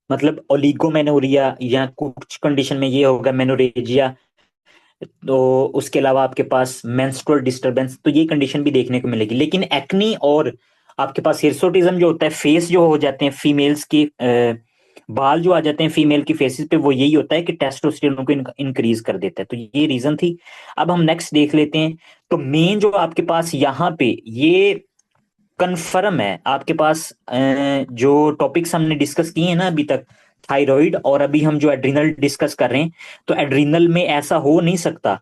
मतलब ओलिगोमेनोरिया, या कुछ कंडीशन में ये होगा मेनोरेजिया, तो उसके अलावा आपके पास मेंस्ट्रुअल डिस्टरबेंस, तो ये कंडीशन भी देखने को मिलेगी। लेकिन एक्नी और आपके पास हिरसोटिज्म जो होता है, फेस जो हो जाते हैं फीमेल्स के, बाल जो आ जाते हैं फीमेल की फेसेस पे, वो यही होता है कि टेस्टोस्टेरोन को इंक्रीज कर देता है। तो ये रीजन थी। अब हम नेक्स्ट देख लेते हैं। तो मेन जो आपके पास यहाँ पे ये कंफर्म है आपके पास, जो टॉपिक्स हमने डिस्कस किए हैं ना अभी तक, थायराइड, और अभी हम जो एड्रिनल डिस्कस कर रहे हैं, तो एड्रिनल में ऐसा हो नहीं सकता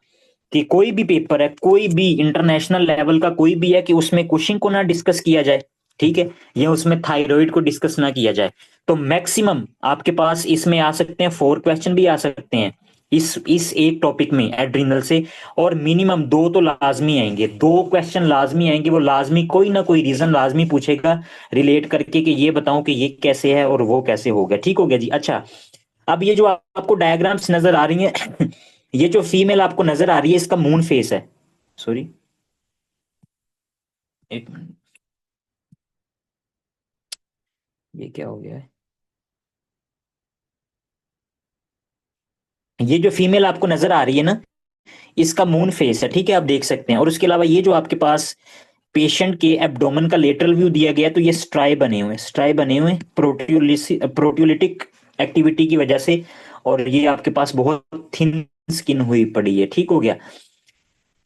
कि कोई भी पेपर है, कोई भी इंटरनेशनल लेवल का कोई भी है, कि उसमें कुशिंग को ना डिस्कस किया जाए। ठीक है, या उसमें थायराइड को डिस्कस ना किया जाए। तो मैक्सिमम आपके पास इसमें आ सकते हैं, 4 क्वेश्चन भी आ सकते हैं इस एक टॉपिक में एड्रिनल से, और मिनिमम दो तो लाजमी आएंगे, 2 क्वेश्चन लाजमी आएंगे। वो लाजमी कोई ना कोई रीजन लाजमी पूछेगा रिलेट करके, कि ये बताऊं कि ये कैसे है और वो कैसे हो गया। ठीक हो गया जी। अच्छा, अब ये जो आपको डायग्राम्स नजर आ रही हैं ये जो फीमेल आपको नजर आ रही है, इसका मून फेस है। सॉरी, एक मिनट, ये क्या हो गया है। ये जो फीमेल आपको नजर आ रही है ना, इसका मून फेस है, ठीक है, आप देख सकते हैं। और उसके अलावा ये जो आपके पास पेशेंट के एब्डोमेन का लेटरल व्यू दिया गया, तो ये स्ट्राई बने हुए हैं, स्ट्राई बने हुए हैं प्रोट्यूलिटिक एक्टिविटी की वजह से। और ये आपके पास बहुत थिन स्किन हुई पड़ी है, ठीक हो गया।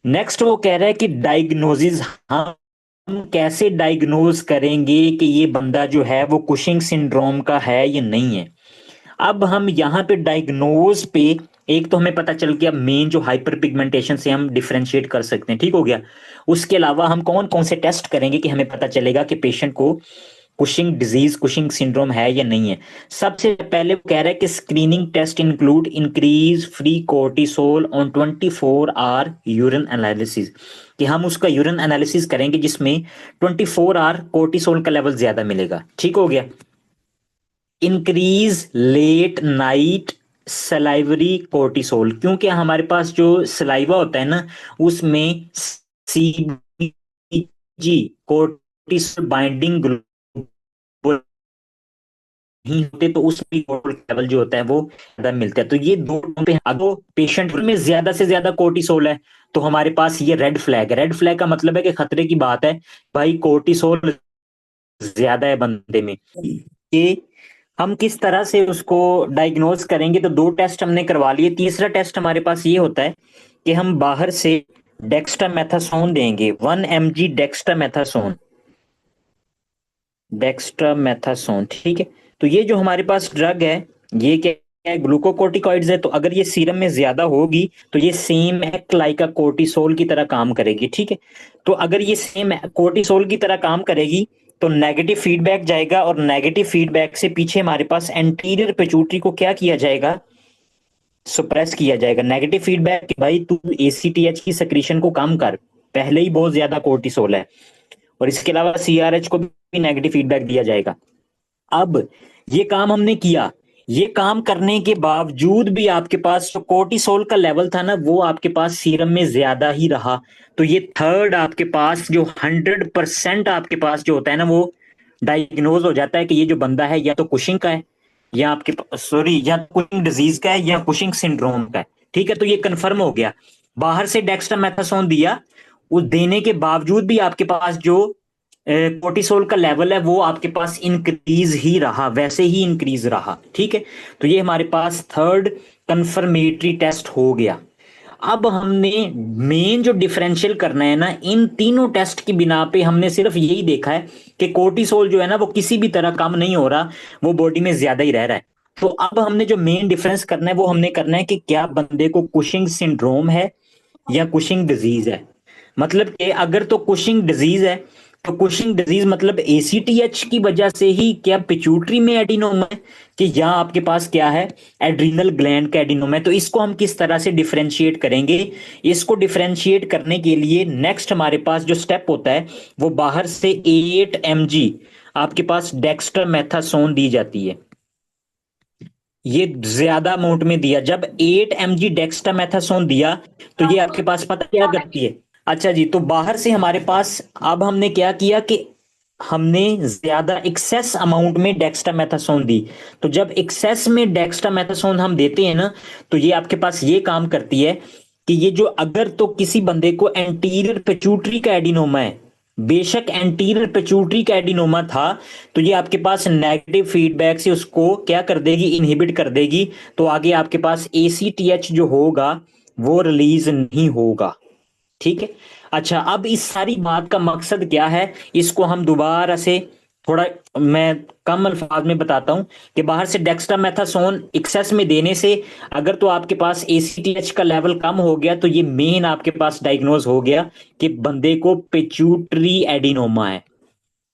नेक्स्ट वो कह रहा है कि डायग्नोसिस, हम कैसे डायग्नोज करेंगे कि ये बंदा जो है वो कुशिंग सिंड्रोम का है या नहीं है। अब हम यहाँ पे डायग्नोज पे, एक तो हमें पता चल गया मेन जो हाइपर पिगमेंटेशन से हम डिफरेंशिएट कर सकते हैं, ठीक हो गया। उसके अलावा हम कौन कौन से टेस्ट करेंगे कि हमें पता चलेगा कि पेशेंट को कुशिंग डिजीज, कुशिंग सिंड्रोम है या नहीं है। सबसे पहले वो कह रहा है कि screening test include increase free cortisol on 24 hour urine analysis, कि हम उसका यूरिन एनालिसिस करेंगे जिसमें 24 आवर कोर्टिसोल का लेवल ज्यादा मिलेगा, ठीक हो गया। Increase late night salivary cortisol, क्योंकि हमारे पास जो सलाइवा होता है ना, उसमें सीबीजी कोर्टिसोल बाइंडिंग ग्लोबुल नहीं होते, तो उसमें लेवल जो होता है वो ज्यादा मिलता है। तो ये दो पे, अगर पेशेंट में ज्यादा से ज्यादा कोर्टिसोल है तो हमारे पास ये रेड फ्लैग है। रेड फ्लैग का मतलब है कि खतरे की बात है, भाई कोर्टिसोल ज्यादा है बंदे में। कि हम किस तरह से उसको डायग्नोज करेंगे, तो दो टेस्ट हमने करवा लिए। तीसरा टेस्ट हमारे पास ये होता है कि हम बाहर से डेक्स्ट्रामेथासोन देंगे, 1 mg डेक्स्ट्रामेथासोन, डेक्स्ट्रामेथासोन, ठीक है। तो ये जो हमारे पास ड्रग है, ये क्या है, ग्लूकोकोर्टिकॉइड्स है। तो अगर ये सीरम में ज्यादा होगी तो ये सेम एक्ट लाइक कोर्टिसोल की तरह काम करेगी, ठीक है। तो अगर ये सेम कोर्टिसोल की तरह काम करेगी तो नेगेटिव फीडबैक जाएगा, और नेगेटिव फीडबैक से पीछे हमारे पास एंटीरियर पिट्यूटरी को क्या किया जाएगा, सुप्रेस किया जाएगा। नेगेटिव फीडबैक कि भाई तू एसीटीएच की सेक्रीशन को कम कर, पहले ही बहुत ज्यादा कोर्टिसोल है। और इसके अलावा सीआरएच को भी नेगेटिव फीडबैक दिया जाएगा। अब ये काम हमने किया, ये काम करने के बावजूद भी आपके पास जो कोर्टिसोल का लेवल था ना, वो आपके पास सीरम में ज्यादा ही रहा। तो ये थर्ड आपके पास जो 100% आपके पास जो होता है ना, वो डायग्नोज हो जाता है कि ये जो बंदा है या तो कुशिंग का है, या आपके सॉरी, या कुशिंग डिजीज का है, या कुशिंग सिंड्रोम का है, ठीक है। तो ये कंफर्म हो गया। बाहर से डेक्स्ट्रामेथासोन दिया, उस देने के बावजूद भी आपके पास जो कोर्टिसोल का लेवल है वो आपके पास इंक्रीज ही रहा, वैसे ही इंक्रीज रहा, ठीक है। तो ये हमारे पास थर्ड कंफर्मेटरी टेस्ट हो गया। अब हमने मेन जो डिफरेंशियल करना है ना, इन तीनों टेस्ट की बिना पे हमने सिर्फ यही देखा है कि कोर्टिसोल जो है ना वो किसी भी तरह कम नहीं हो रहा, वो बॉडी में ज्यादा ही रह रहा है। तो अब हमने जो मेन डिफरेंस करना है वो हमने करना है कि क्या बंदे को कुशिंग सिंड्रोम है या कुशिंग डिजीज है। मतलब कि अगर तो कुशिंग डिजीज है, तो कुशिंग डिजीज मतलब एसीटीएच की वजह से ही क्या पिट्यूटरी में एडिनोमा है, कि यहाँ आपके पास क्या है, एड्रीनल ग्लैंड का एडिनोमा है। तो इसको हम किस तरह से डिफरेंशिएट करेंगे, इसको डिफरेंशिएट करने के लिए नेक्स्ट हमारे पास जो स्टेप होता है, वो बाहर से 8 mg आपके पास डेक्स्ट्रामेथासोन दी जाती है। ये ज्यादा अमाउंट में दिया, जब 8 mg डेक्स्ट्रामेथासोन दिया तो ये आपके पास पता क्या करती है। अच्छा जी, तो बाहर से हमारे पास अब हमने क्या किया कि हमने ज्यादा एक्सेस अमाउंट में डेक्स्ट्रामेथासोन दी। तो जब एक्सेस में डेक्स्ट्रामेथासोन हम देते हैं ना, तो ये आपके पास ये काम करती है कि ये जो, अगर तो किसी बंदे को एंटीरियर पिट्यूटरी का एडिनोमा है, बेशक एंटीरियर पिट्यूटरी का एडिनोमा था, तो ये आपके पास नेगेटिव फीडबैक से उसको क्या कर देगी, इनहिबिट कर देगी। तो आगे आपके पास एसीटीएच जो होगा वो रिलीज नहीं होगा, ठीक है। अच्छा, अब इस सारी बात का मकसद क्या है, इसको हम दोबारा से थोड़ा मैं कम अल्फाज में बताता हूं कि बाहर से डेक्स्ट्रामेथासोन एक्सेस में देने से अगर तो आपके पास एसीटीएच का लेवल कम हो गया, तो ये मेन आपके पास डायग्नोज हो गया कि बंदे को पिट्यूटरी एडिनोमा है,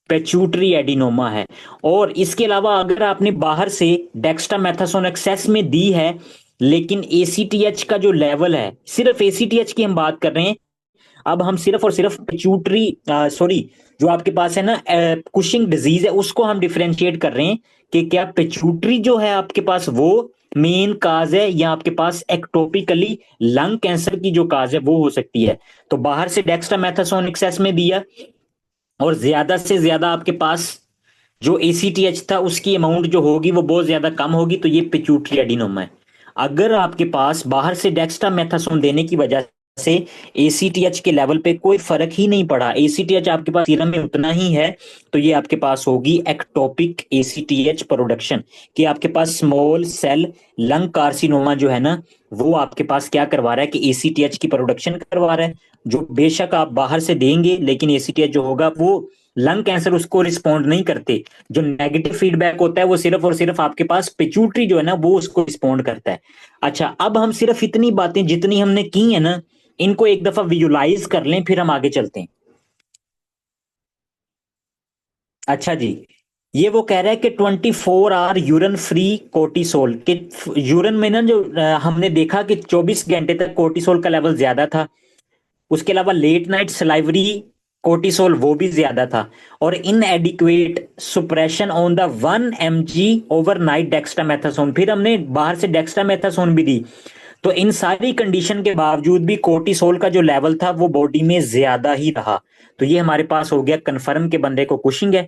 पिट्यूटरी एडिनोमा है। और इसके अलावा अगर आपने बाहर से डेक्स्ट्रामेथासोन एक्सेस में दी है, लेकिन एसीटीएच का जो लेवल है, सिर्फ एसीटीएच की हम बात कर रहे हैं, अब हम सिर्फ और सिर्फ पिट्यूटरी, सॉरी, जो आपके पास है ना कुशिंग डिजीज है, उसको हम डिफरेंशिएट कर रहे हैं कि क्या पिट्यूटरी जो है आपके पास वो मेन काज है, या आपके पास एक्टोपिकली लंग कैंसर की जो काज है वो हो सकती है। तो बाहर से डेक्स्ट्रामेथासोन एक्सेस में दिया, और ज्यादा से ज्यादा आपके पास जो एसीटीएच था उसकी अमाउंट जो होगी वो बहुत ज्यादा कम होगी, तो ये पिट्यूटरी एडिनोमा है। अगर आपके पास बाहर से डेक्स्ट्रामेथासोन देने की वजह से एसीटीएच के लेवल पे कोई फर्क ही नहीं पड़ा, एसीटीएच आपके पास सीरम में उतना ही है, तो ये आपके पास होगी एक्टोपिक एसीटीएच प्रोडक्शन, कि आपके पास स्मॉल सेल लंग कार्सिनोमा जो है ना, वो आपके पास क्या करवा रहा है कि एसीटीएच की प्रोडक्शन करवा रहा है, जो बेशक आप बाहर से देंगे लेकिन एसीटीएच जो होगा वो लंग कैंसर उसको रिस्पॉन्ड नहीं करते। जो नेगेटिव फीडबैक होता है वो सिर्फ और सिर्फ आपके पास पिट्यूटरी जो है ना वो उसको रिस्पॉन्ड करता है। अच्छा, अब हम सिर्फ इतनी बातें जितनी हमने की है ना, इनको एक दफा विजुलाइज कर लें, फिर हम आगे चलते हैं। अच्छा जी, ये वो कह रहा है कि 24 आवर यूरन फ्री कोर्टिसोल के, यूरन में ना जो हमने देखा कि 24 घंटे तक कोर्टिसोल का लेवल ज्यादा था, उसके अलावा लेट नाइट सलाइवरी कोर्टिसोल वो भी ज्यादा था, और inadequate suppression on the 1 mg overnight dexamethasone, फिर हमने बाहर से डेक्स्ट्रामेथासोन भी दी, तो इन सारी कंडीशन के बावजूद भी कोर्टिसोल का जो लेवल था वो बॉडी में ज्यादा ही रहा। तो ये हमारे पास हो गया कंफर्म के बंदे को कुशिंग है।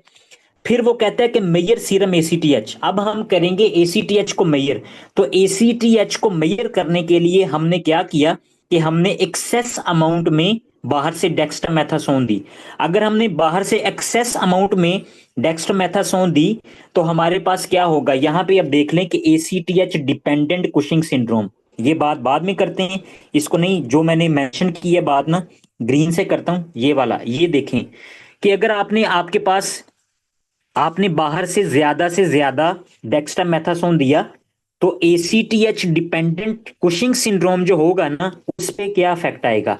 फिर वो कहता है कि मेजर सीरम एसीटीएच, अब हम करेंगे एसीटीएच को मेजर। तो एसीटीएच को मेजर करने के लिए हमने क्या किया कि हमने एक्सेस अमाउंट में बाहर से डेक्स्ट्रामेथासोन दी। अगर हमने बाहर से एक्सेस अमाउंट में डेक्स्ट्रामेथासोन दी तो हमारे पास क्या होगा, यहां पे अब देख लें कि एसीटीएच डिपेंडेंट कुशिंग सिंड्रोम, ये बात बाद में करते हैं, इसको नहीं, जो मैंने मेंशन की है बात ना, ग्रीन से करता हूं ये वाला। ये देखें कि अगर आपने आपके पास आपने बाहर से ज्यादा डेक्स्ट्रामेथासोन दिया तो एसीटीएच डिपेंडेंट कुशिंग सिंड्रोम जो होगा ना उस पे क्या इफेक्ट आएगा,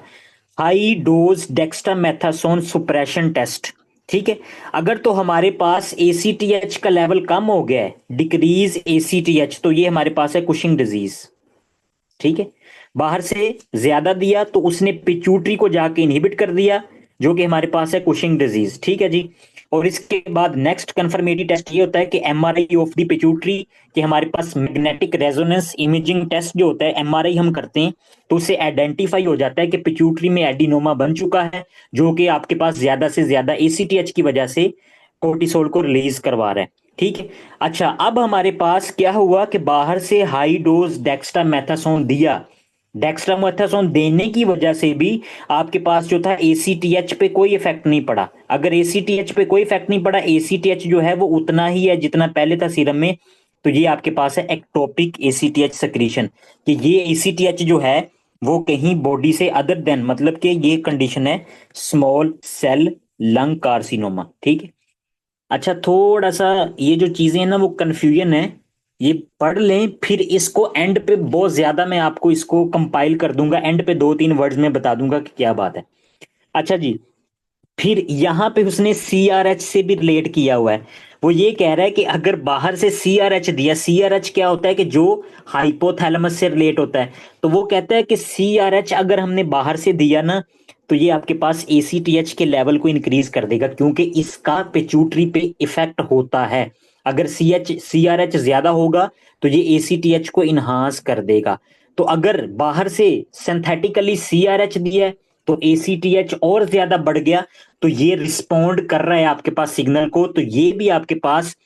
हाई डोज डेक्स्ट्रामेथासोन सुप्रेशन टेस्ट। ठीक है, अगर तो हमारे पास एसीटीएच का लेवल कम हो गया है, डिक्रीज एसीटीएच, तो ये हमारे पास है कुशिंग डिजीज। ठीक है, बाहर से ज्यादा दिया तो उसने पिट्यूटरी को जाके इनहिबिट कर दिया, जो कि हमारे पास है कुशिंग डिजीज। ठीक है जी, और इसके बाद नेक्स्ट कंफर्मेटरी टेस्ट ये होता है कि एमआरआई ऑफ द पिट्यूटरी, कि हमारे पास मैग्नेटिक रेजोनेंस इमेजिंग टेस्ट जो होता है, एमआरआई हम करते हैं तो उससे आइडेंटिफाई हो जाता है कि पिट्यूटरी में एडिनोमा बन चुका है, जो कि आपके पास ज्यादा से ज्यादा एसीटीएच की वजह से कोर्टिसोल को रिलीज करवा रहा है। ठीक है, अच्छा अब हमारे पास क्या हुआ कि बाहर से हाई डोज डेक्स्ट्रामेथासोन दिया, डेक्स्ट्रामेथासोन देने की वजह से भी आपके पास जो था एसीटीएच पे कोई इफेक्ट नहीं पड़ा। अगर एसीटीएच पे कोई इफेक्ट नहीं पड़ा, एसीटीएच जो है वो उतना ही है जितना पहले था सीरम में, तो ये आपके पास है एक्टोपिक एसीटीएच सक्रीशन, कि ये एसीटीएच जो है वो कहीं बॉडी से अदर देन, मतलब कि ये कंडीशन है स्मॉल सेल लंग कार्सिनोमा। ठीक है, अच्छा थोड़ा सा ये जो चीजें हैं ना वो कंफ्यूजन है, ये पढ़ लें, फिर इसको एंड पे बहुत ज्यादा मैं आपको इसको कंपाइल कर दूंगा, एंड पे 2-3 वर्ड्स में बता दूंगा कि क्या बात है। अच्छा जी, फिर यहां पे उसने सीआरएच से भी रिलेट किया हुआ है। वो ये कह रहा है कि अगर बाहर से सीआरएच दिया, सीआरएच क्या होता है कि जो हाइपोथैलेमस से रिलेट होता है, तो वो कहता है कि सीआरएच अगर हमने बाहर से दिया ना तो ये आपके पास एसीटीएच के लेवल को इंक्रीज कर देगा, क्योंकि इसका पिट्यूटरी पे इफेक्ट होता है। अगर सीआरएच ज्यादा होगा तो ये एसीटीएच को इनहांस कर देगा। तो अगर बाहर से सिंथेटिकली सीआरएच दिया है तो एसीटीएच और ज्यादा बढ़ गया, तो ये रिस्पोंड कर रहा है आपके पास सिग्नल को, तो ये भी आपके पास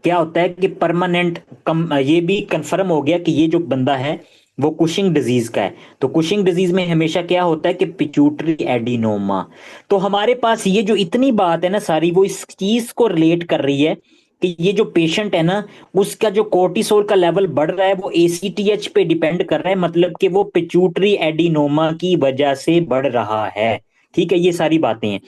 क्या होता है कि परमानेंट कम, ये भी कंफर्म हो गया कि ये जो बंदा है वो कुशिंग डिजीज का है। तो कुशिंग डिजीज में हमेशा क्या होता है कि पिट्यूटरी एडिनोमा। तो हमारे पास ये जो इतनी बात है ना सारी, वो इस चीज को रिलेट कर रही है कि ये जो पेशेंट है ना उसका जो कोर्टिसोल का लेवल बढ़ रहा है वो एसीटीएच पे डिपेंड कर रहा है, मतलब कि वो पिट्यूटरी एडिनोमा की वजह से बढ़ रहा है। ठीक है, ये सारी बातें हैं।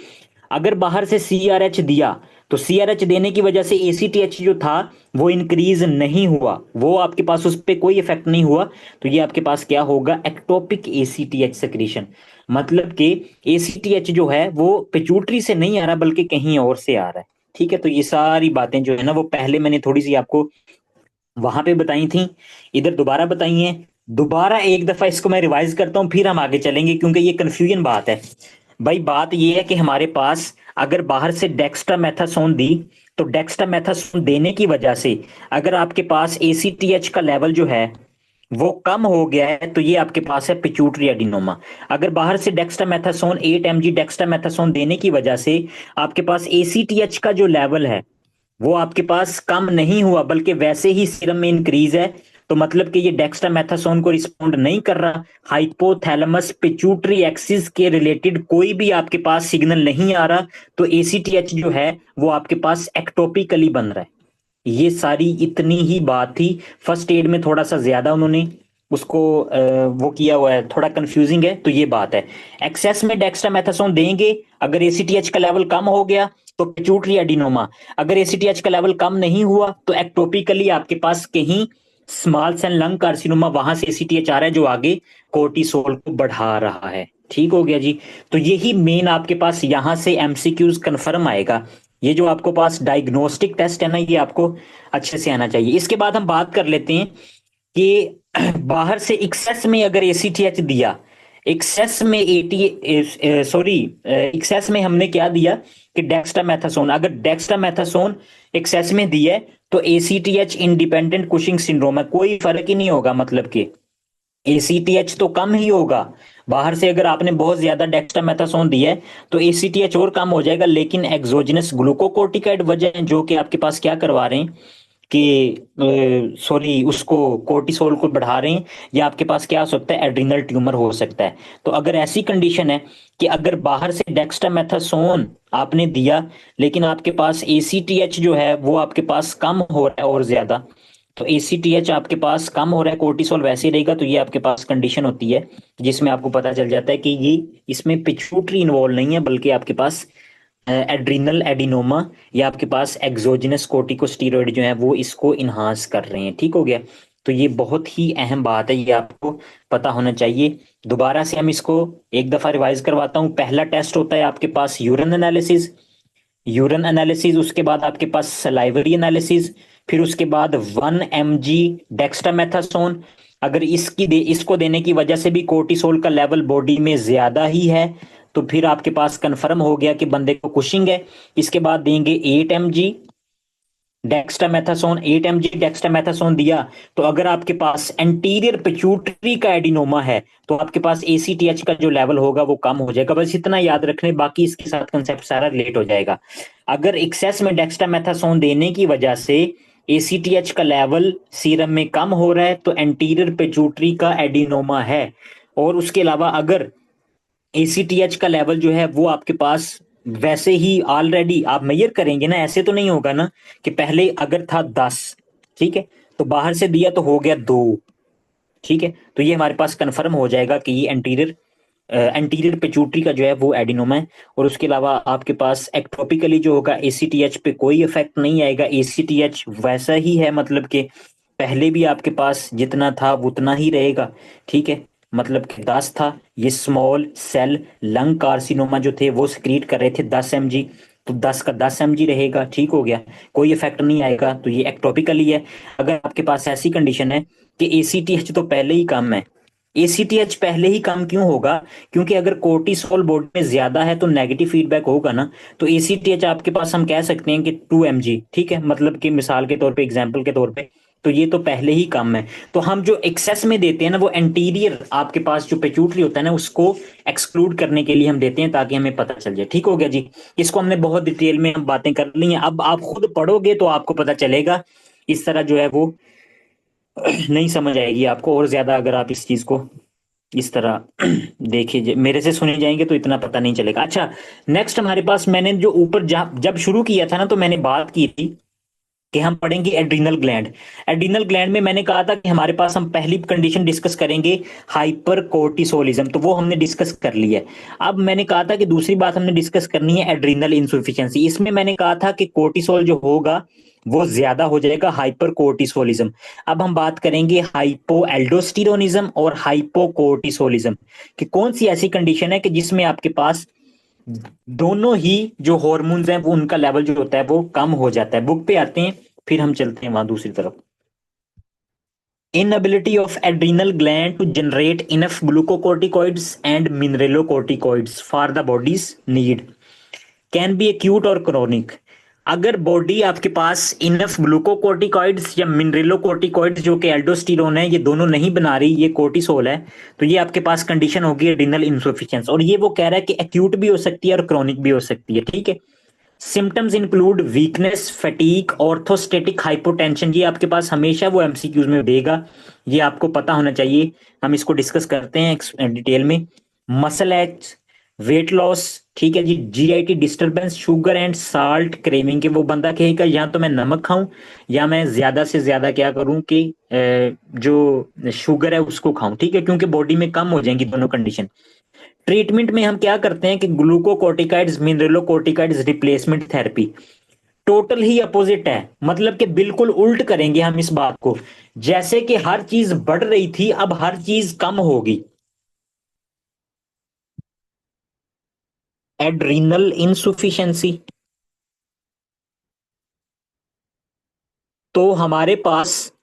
अगर बाहर से सीआरएच दिया तो सीआरएच देने की वजह से एसीटीएच जो था वो इंक्रीज नहीं हुआ, वो आपके पास उस पर कोई इफेक्ट नहीं हुआ, तो ये आपके पास क्या होगा, एक्टोपिक एसीटीएच सेक्रीशन, मतलब कि एसीटीएच जो है वो पिट्यूटरी से नहीं आ रहा बल्कि कहीं और से आ रहा है। ठीक है, तो ये सारी बातें जो है ना वो पहले मैंने थोड़ी सी आपको वहां पे बताई थी, इधर दोबारा बताई हैं। दोबारा एक दफा इसको मैं रिवाइज करता हूं, फिर हम आगे चलेंगे, क्योंकि ये कंफ्यूजन बात है। भाई बात ये है कि हमारे पास अगर बाहर से डेक्स्ट्रामेथासोन दी तो डेक्स्ट्रामेथासोन देने की वजह से अगर आपके पास एसीटीएच का लेवल जो है वो कम हो गया है, तो ये आपके पास है पिट्यूटरी एडिनोमा। अगर बाहर से डेक्स्ट्रामेथासोन 8 mg डेक्स्ट्रामेथासोन देने की वजह से आपके पास एसीटीएच का जो लेवल है वो आपके पास कम नहीं हुआ बल्कि वैसे ही सीरम में इंक्रीज है, तो मतलब कि ये डेक्स्ट्रामेथासोन को रिस्पॉन्ड नहीं कर रहा, हाइपोथैलेमस पिट्यूटरी एक्सिस के रिलेटेड कोई भी आपके पास सिग्नल नहीं आ रहा, तो एसीटीएच जो है वो आपके पास एक्टोपिकली बन रहा है। ये सारी इतनी ही बात थी। फर्स्ट एड में थोड़ा सा ज्यादा उन्होंने उसको वो किया हुआ है, थोड़ा कंफ्यूजिंग है, तो ये बात है। एक्सेस में डेक्स्ट्रामेथासोन देंगे, अगर एसीटीएच का लेवल कम हो गया तो पिट्यूटरी एडिनोमा, अगर एसीटीएच का लेवल कम नहीं हुआ तो एक्टोपिकली आपके पास कहीं स्मॉल सेल लंग कार्सिनोमा, वहां से एसीटीएच आ रहा है जो आगे कोर्टिसोल को बढ़ा रहा है। ठीक हो गया जी। तो यही मेन आपके पास यहां से एमसीक्यूज कंफर्म आएगा। ये जो आपको पास डायग्नोस्टिक टेस्ट है ना, ये आपको अच्छे से आना चाहिए। इसके बाद हम बात कर लेते हैं कि बाहर से एक्सेस में अगर एसीटीएच दिया, एक्सेस में एक्सेस में हमने क्या दिया कि डेक्स्ट्रामेथासोन, अगर डेक्स्ट्रामेथासोन एक्सेस में दिया है तो एसीटीएच इंडिपेंडेंट कुशिंग सिंड्रोम है, कोई फर्क ही नहीं होगा, मतलब कि एसीटीएच तो कम ही होगा। बाहर से अगर आपने बहुत ज्यादा डेक्स्ट्रामेथासोन दिया है तो एसीटीएच और कम हो जाएगा, लेकिन एक्सोजिनस ग्लूकोकोर्टिकाइड वजह जो कि आपके पास क्या करवा रहे हैं कि सॉरी उसको कोर्टिसोल को बढ़ा रहे हैं, या आपके पास क्या हो सकता है, एड्रिनल ट्यूमर हो सकता है। तो अगर ऐसी कंडीशन है कि अगर बाहर से डेक्स्ट्रामेथासोन आपने दिया लेकिन आपके पास एसीटीएच जो है वो आपके पास कम हो रहा है और ज्यादा, तो एसीटीएच आपके पास कम हो रहा है, कोर्टिसोल वैसे ही रहेगा, तो ये आपके पास कंडीशन होती है जिसमें आपको पता चल जाता है कि ये इसमें पिट्यूटरी इन्वॉल्व नहीं है, बल्कि आपके पास एड्रिनल एडिनोमा या आपके पास एक्सोजिनस कोर्टिकोस्टेरॉइड जो है वो इसको इन्हांस कर रहे हैं। ठीक हो गया। तो ये बहुत ही अहम बात है, ये आपको पता होना चाहिए। दोबारा से हम इसको एक दफा रिवाइज करवाता हूँ। पहला टेस्ट होता है आपके पास यूरिन एनालिसिस, यूरिन एनालिसिस, उसके बाद आपके पास सलाइवरी एनालिसिस, फिर उसके बाद 1 mg डेक्स्ट्रामेथासोन। अगर इसको देने की वजह से भी कोर्टिसोल का लेवल बॉडी में ज्यादा ही है तो फिर आपके पास कंफर्म हो गया कि बंदे को कुशिंग है। इसके बाद देंगे 8 mg डेक्स्ट्रामेथासोन, 8 mg डेक्स्ट्रामेथासोन दिया तो अगर आपके पास एंटीरियर पिट्यूटरी का एडिनोमा है तो आपके पास एसीटीएच का जो लेवल होगा वो कम हो जाएगा। बस इतना याद रखने, बाकी इसके साथ कंसेप्ट सारा रिलेट हो जाएगा। अगर एक्सेस में डेक्स्ट्रामेथासोन देने की वजह से एसीटीएच का लेवल सीरम में कम हो रहा है तो एंटीरियर पिट्यूटरी का एडिनोमा है। और उसके अलावा अगर एसीटीएच का लेवल जो है वो आपके पास वैसे ही ऑलरेडी आप मेजर करेंगे ना, ऐसे तो नहीं होगा ना कि पहले अगर था 10, ठीक है, तो बाहर से दिया तो हो गया 2, ठीक है, तो ये हमारे पास कंफर्म हो जाएगा कि ये एंटीरियर पिट्यूटरी का जो है वो एडिनोमा है। और उसके अलावा आपके पास एक्टोपिकली जो होगा एसीटीएच पे कोई इफेक्ट नहीं आएगा, एसीटीएच वैसा ही है, मतलब कि पहले भी आपके पास जितना था उतना ही रहेगा। ठीक है, मतलब कि 10 था, ये स्मॉल सेल लंग कार्सिनोमा जो थे वो स्क्रीट कर रहे थे 10 mg, तो 10 का 10 mg रहेगा। ठीक हो गया, कोई इफेक्ट नहीं आएगा, तो ये एक्टोपिकली है। अगर आपके पास ऐसी कंडीशन है कि एसीटीएच तो पहले ही कम है, एसीटीएच पहले ही कम क्यों होगा, क्योंकि अगर कोर्टिसोल बॉडी में ज्यादा है तो नेगेटिव फीडबैक होगा ना, तो एसीटीएच आपके पास हम कह सकते हैं कि 2 mg, ठीक है, मतलब कि मिसाल के तौर पे, एग्जांपल के तौर पे, तो ये तो पहले ही कम है। तो हम जो एक्सेस में देते हैं ना वो एंटीरियर आपके पास जो पिट्यूटरी होता है ना उसको एक्सक्लूड करने के लिए हम देते हैं ताकि हमें पता चल जाए। ठीक हो गया जी। इसको हमने बहुत डिटेल में हम बातें कर ली हैं, अब आप खुद पढ़ोगे तो आपको पता चलेगा, इस तरह जो है वो नहीं समझ आएगी आपको। और ज्यादा अगर आप इस चीज को इस तरह देखिए, मेरे से सुने जाएंगे तो इतना पता नहीं चलेगा। अच्छा, नेक्स्ट हमारे पास, मैंने जो ऊपर जब शुरू किया था ना तो मैंने बात की थी कि हम पढ़ेंगे एड्रिनल ग्लैंड। एड्रिनल ग्लैंड में मैंने कहा था कि हमारे पास हम पहली कंडीशन डिस्कस करेंगे हाइपर कोर्टिसोलिज्म, तो वो हमने डिस्कस कर लिया है। अब मैंने कहा था कि दूसरी बात हमने डिस्कस करनी है एड्रिनल इंसुफिशियंसी। इसमें मैंने कहा था कि कोर्टिसोल जो होगा वो ज्यादा हो जाएगा, हाइपर कोर्टिसोलिज्म। अब हम बात करेंगे हाइपो एल्डोस्टिरोनिज्म और हाइपो कोर्टिसोलिज्म कि कौन सी ऐसी कंडीशन है कि जिसमें आपके पास दोनों ही जो हॉर्मोन्स हैं वो उनका लेवल जो होता है वो कम हो जाता है। बुक पे आते हैं, फिर हम चलते हैं वहां दूसरी तरफ। Inability of adrenal gland to generate enough glucocorticoids and mineralocorticoids for the body's need can be acute or chronic। अगर बॉडी आपके पास इनफ ग्लूकोकोर्टिकॉइड्स या मिनरलोकोर्टिकॉइड्स जो कि एल्डोस्टेरोन है ये दोनों नहीं बना रही, ये कोर्टिसोल है, तो ये आपके पास कंडीशन होगी एड्रिनल इनसफिशिएंस। और ये वो कह रहा है कि एक्यूट भी हो सकती है और क्रॉनिक भी हो सकती है। ठीक है, symptoms include weakness, fatigue, orthostatic hypotension. ये आपके पास हमेशा वो एमसीक्यूज में देगा, ये आपको पता होना चाहिए। हम इसको डिस्कस करते हैं डिटेल में। मसल एच, वेट लॉस, ठीक है जी, GIT disturbance, sugar and salt craving, के वो बंदा कहेगा या तो मैं नमक खाऊं या मैं ज्यादा से ज्यादा क्या करूं कि जो शुगर है उसको खाऊं, ठीक है, क्योंकि बॉडी में कम हो जाएंगी दोनों कंडीशन। ट्रीटमेंट में हम क्या करते हैं कि ग्लूकोकोर्टिकाइड्स, मिनरलोकोर्टिकाइड्स रिप्लेसमेंट थेरेपी। टोटल ही अपोजिट है, मतलब कि बिल्कुल उल्ट करेंगे हम इस बात को। जैसे कि हर चीज बढ़ रही थी, अब हर चीज कम होगी। एड्रीनल इंसुफिशियंसी, तो हमारे पास